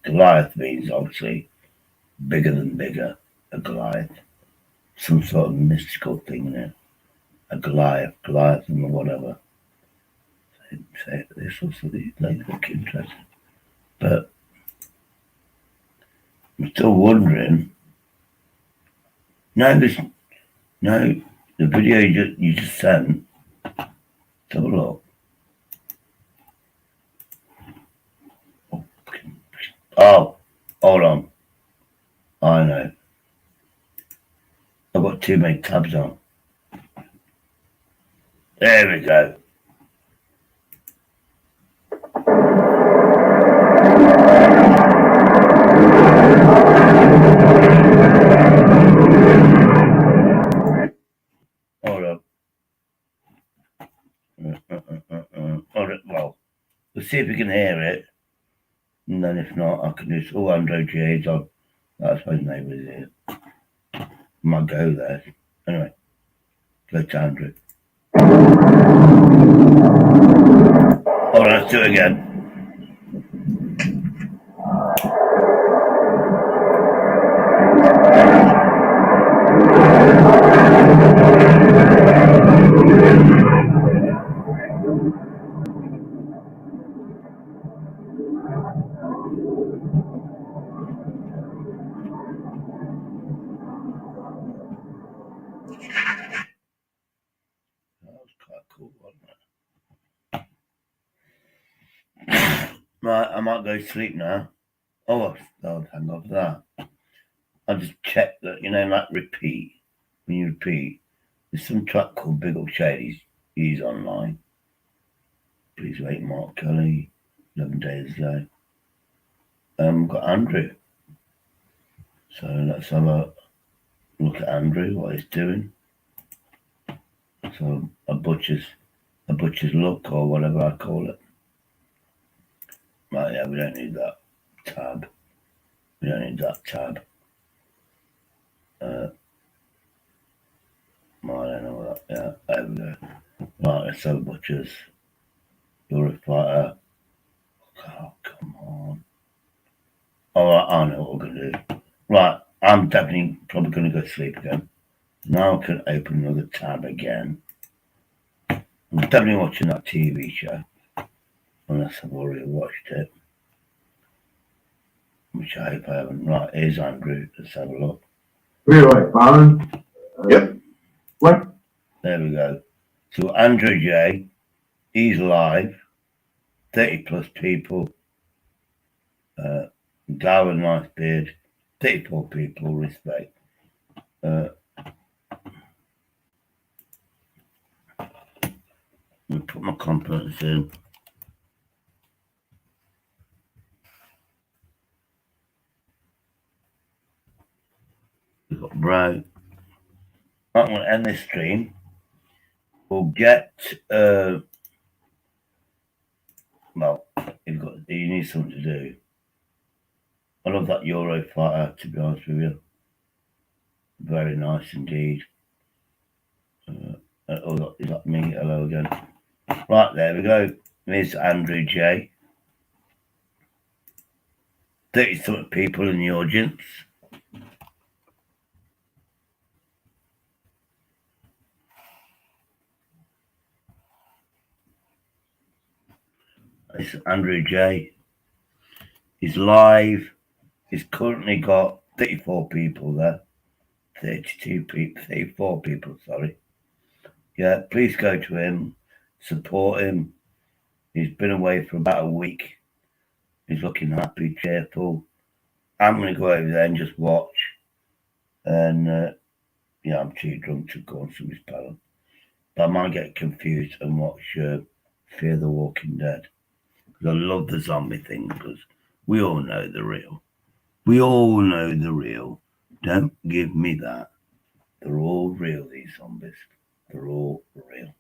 Speaker 1: Goliath means obviously bigger than bigger, a Goliath. some sort of mystical thing in it. A Goliath or whatever. Say this or something, they look interesting. But I'm still wondering. No, the video you just sent. Let's have a look. Oh, hold on. I know. I've got too many tabs on. There we go. Hold up. Well, we'll see if we can hear it. And then if not, I can do this. Oh, Andrew J's on. That's my name, is it? I might go there. Anyway, go to Andrew. Hold on, let's do it again. That was quite cool, wasn't it? Right, I might go to sleep now. Oh, thank God for that. I just checked that, like repeat. When you repeat, there's some track called Big Up Shady. He's online. Please wait, Mark Kelly. 11 days ago. We've got Andrew. So let's have a look at Andrew, what he's doing. So a butcher's look, or whatever I call it. Right, yeah, we don't need that tab. We don't need that tab. I don't know what that. Yeah, there we go. Right, let's have butchers. You're a fighter. Oh, come on. Alright, I know what we're going to do. Right, I'm definitely probably going to go to sleep again. Now I can open another tab again. I'm definitely watching that TV show. Unless I've already watched it. Which I hope I haven't. Right, here's Andrew. Let's have a look.
Speaker 3: Really, Byron? Yep. What?
Speaker 1: There we go. So Andrew J, he's live. 30 plus people. Guy with a nice beard. 34 people, respect. Let me put my confidence in. We've got Bro. I'm going to end this stream. We'll get, well, you need something to do. I love that Euro fighter, to be honest with you. Very nice indeed. Is that me? Hello again. Right, there we go. There's Andrew J. 30-something people in the audience. It's Andrew J. He's live. He's currently got 34 people there. 34 people, sorry. Yeah, please go to him. Support him. He's been away for about a week. He's looking happy, cheerful. I'm going to go over there and just watch. And, I'm too drunk to go on somebody's panel. But I might get confused and watch Fear the Walking Dead. Because I love the zombie thing, because we all know the real. We all know the real. Don't give me that. They're all real, these zombies. They're all real,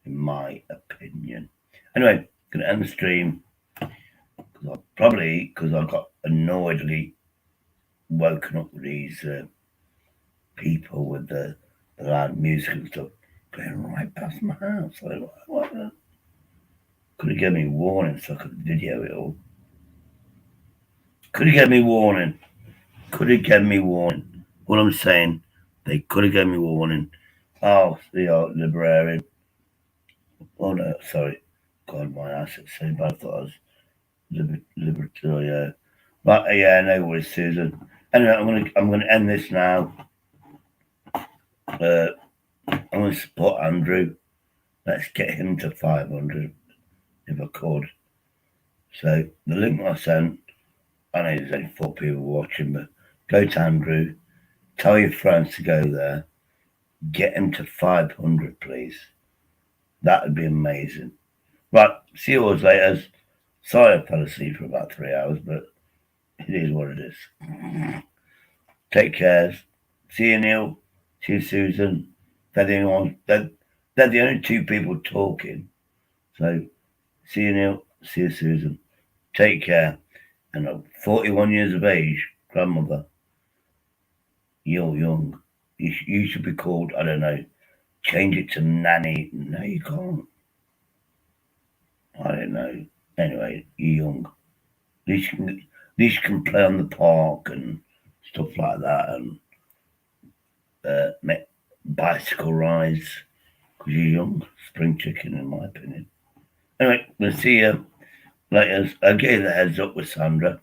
Speaker 1: in my opinion. Anyway, I'm going to end the stream. Because I got annoyedly woken up with these people with the loud music and stuff going right past my house. Like, what? Could have given me warning so I could video it all. Could have given me warning. All I'm saying, They could have given me a warning. Oh, the librarian. Oh no, sorry. God, my ass is so bad. I thought I was libertarian. Right, yeah, no worries, Susan. Anyway, I'm gonna end this now. I'm gonna support Andrew. Let's get him to 500 if I could. So the link I sent, I know there's only 4 people watching, but go to Andrew, tell your friends to go there, get him to 500, please. That would be amazing. Right, see you all later. Sorry I fell asleep for about 3 hours, but it is what it is. Take care. See you, Neil. See you, Susan. They're the only 2 people talking. So see you, Neil. See you, Susan. Take care. And I'm 41 years of age, grandmother. You're young. You should be called, I don't know, change it to nanny. No, you can't. I don't know. Anyway, you're young. At least you can play on the park and stuff like that, and make bicycle rides because you're young. Spring chicken, in my opinion. Anyway, we'll see you later. I gave the heads up with Sandra.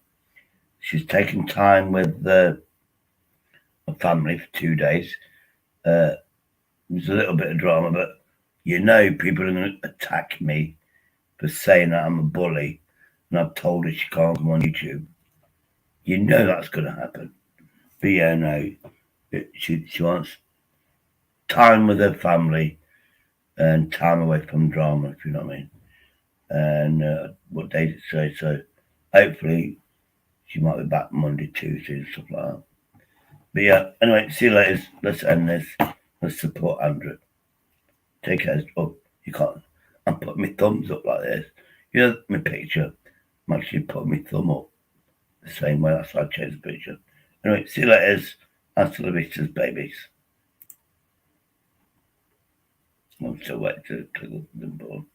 Speaker 1: She's taking time with her family for 2 days. There's a little bit of drama, but people are going to attack me for saying that I'm a bully, and I've told her she can't come on YouTube. You know that's going to happen. But yeah, no, she wants time with her family and time away from drama, if you know what I mean. And what day did it say? So hopefully she might be back Monday, Tuesday, and stuff like that. But yeah, anyway, see you later. Let's end this. Let's support Andrew. Take care. Oh, you can't. I'm putting my thumbs up like this. You know my picture? I'm actually putting my thumb up the same way. That's why I changed the picture. Anyway, see you later. Hasta la vista, babies. I'm still waiting to click the button.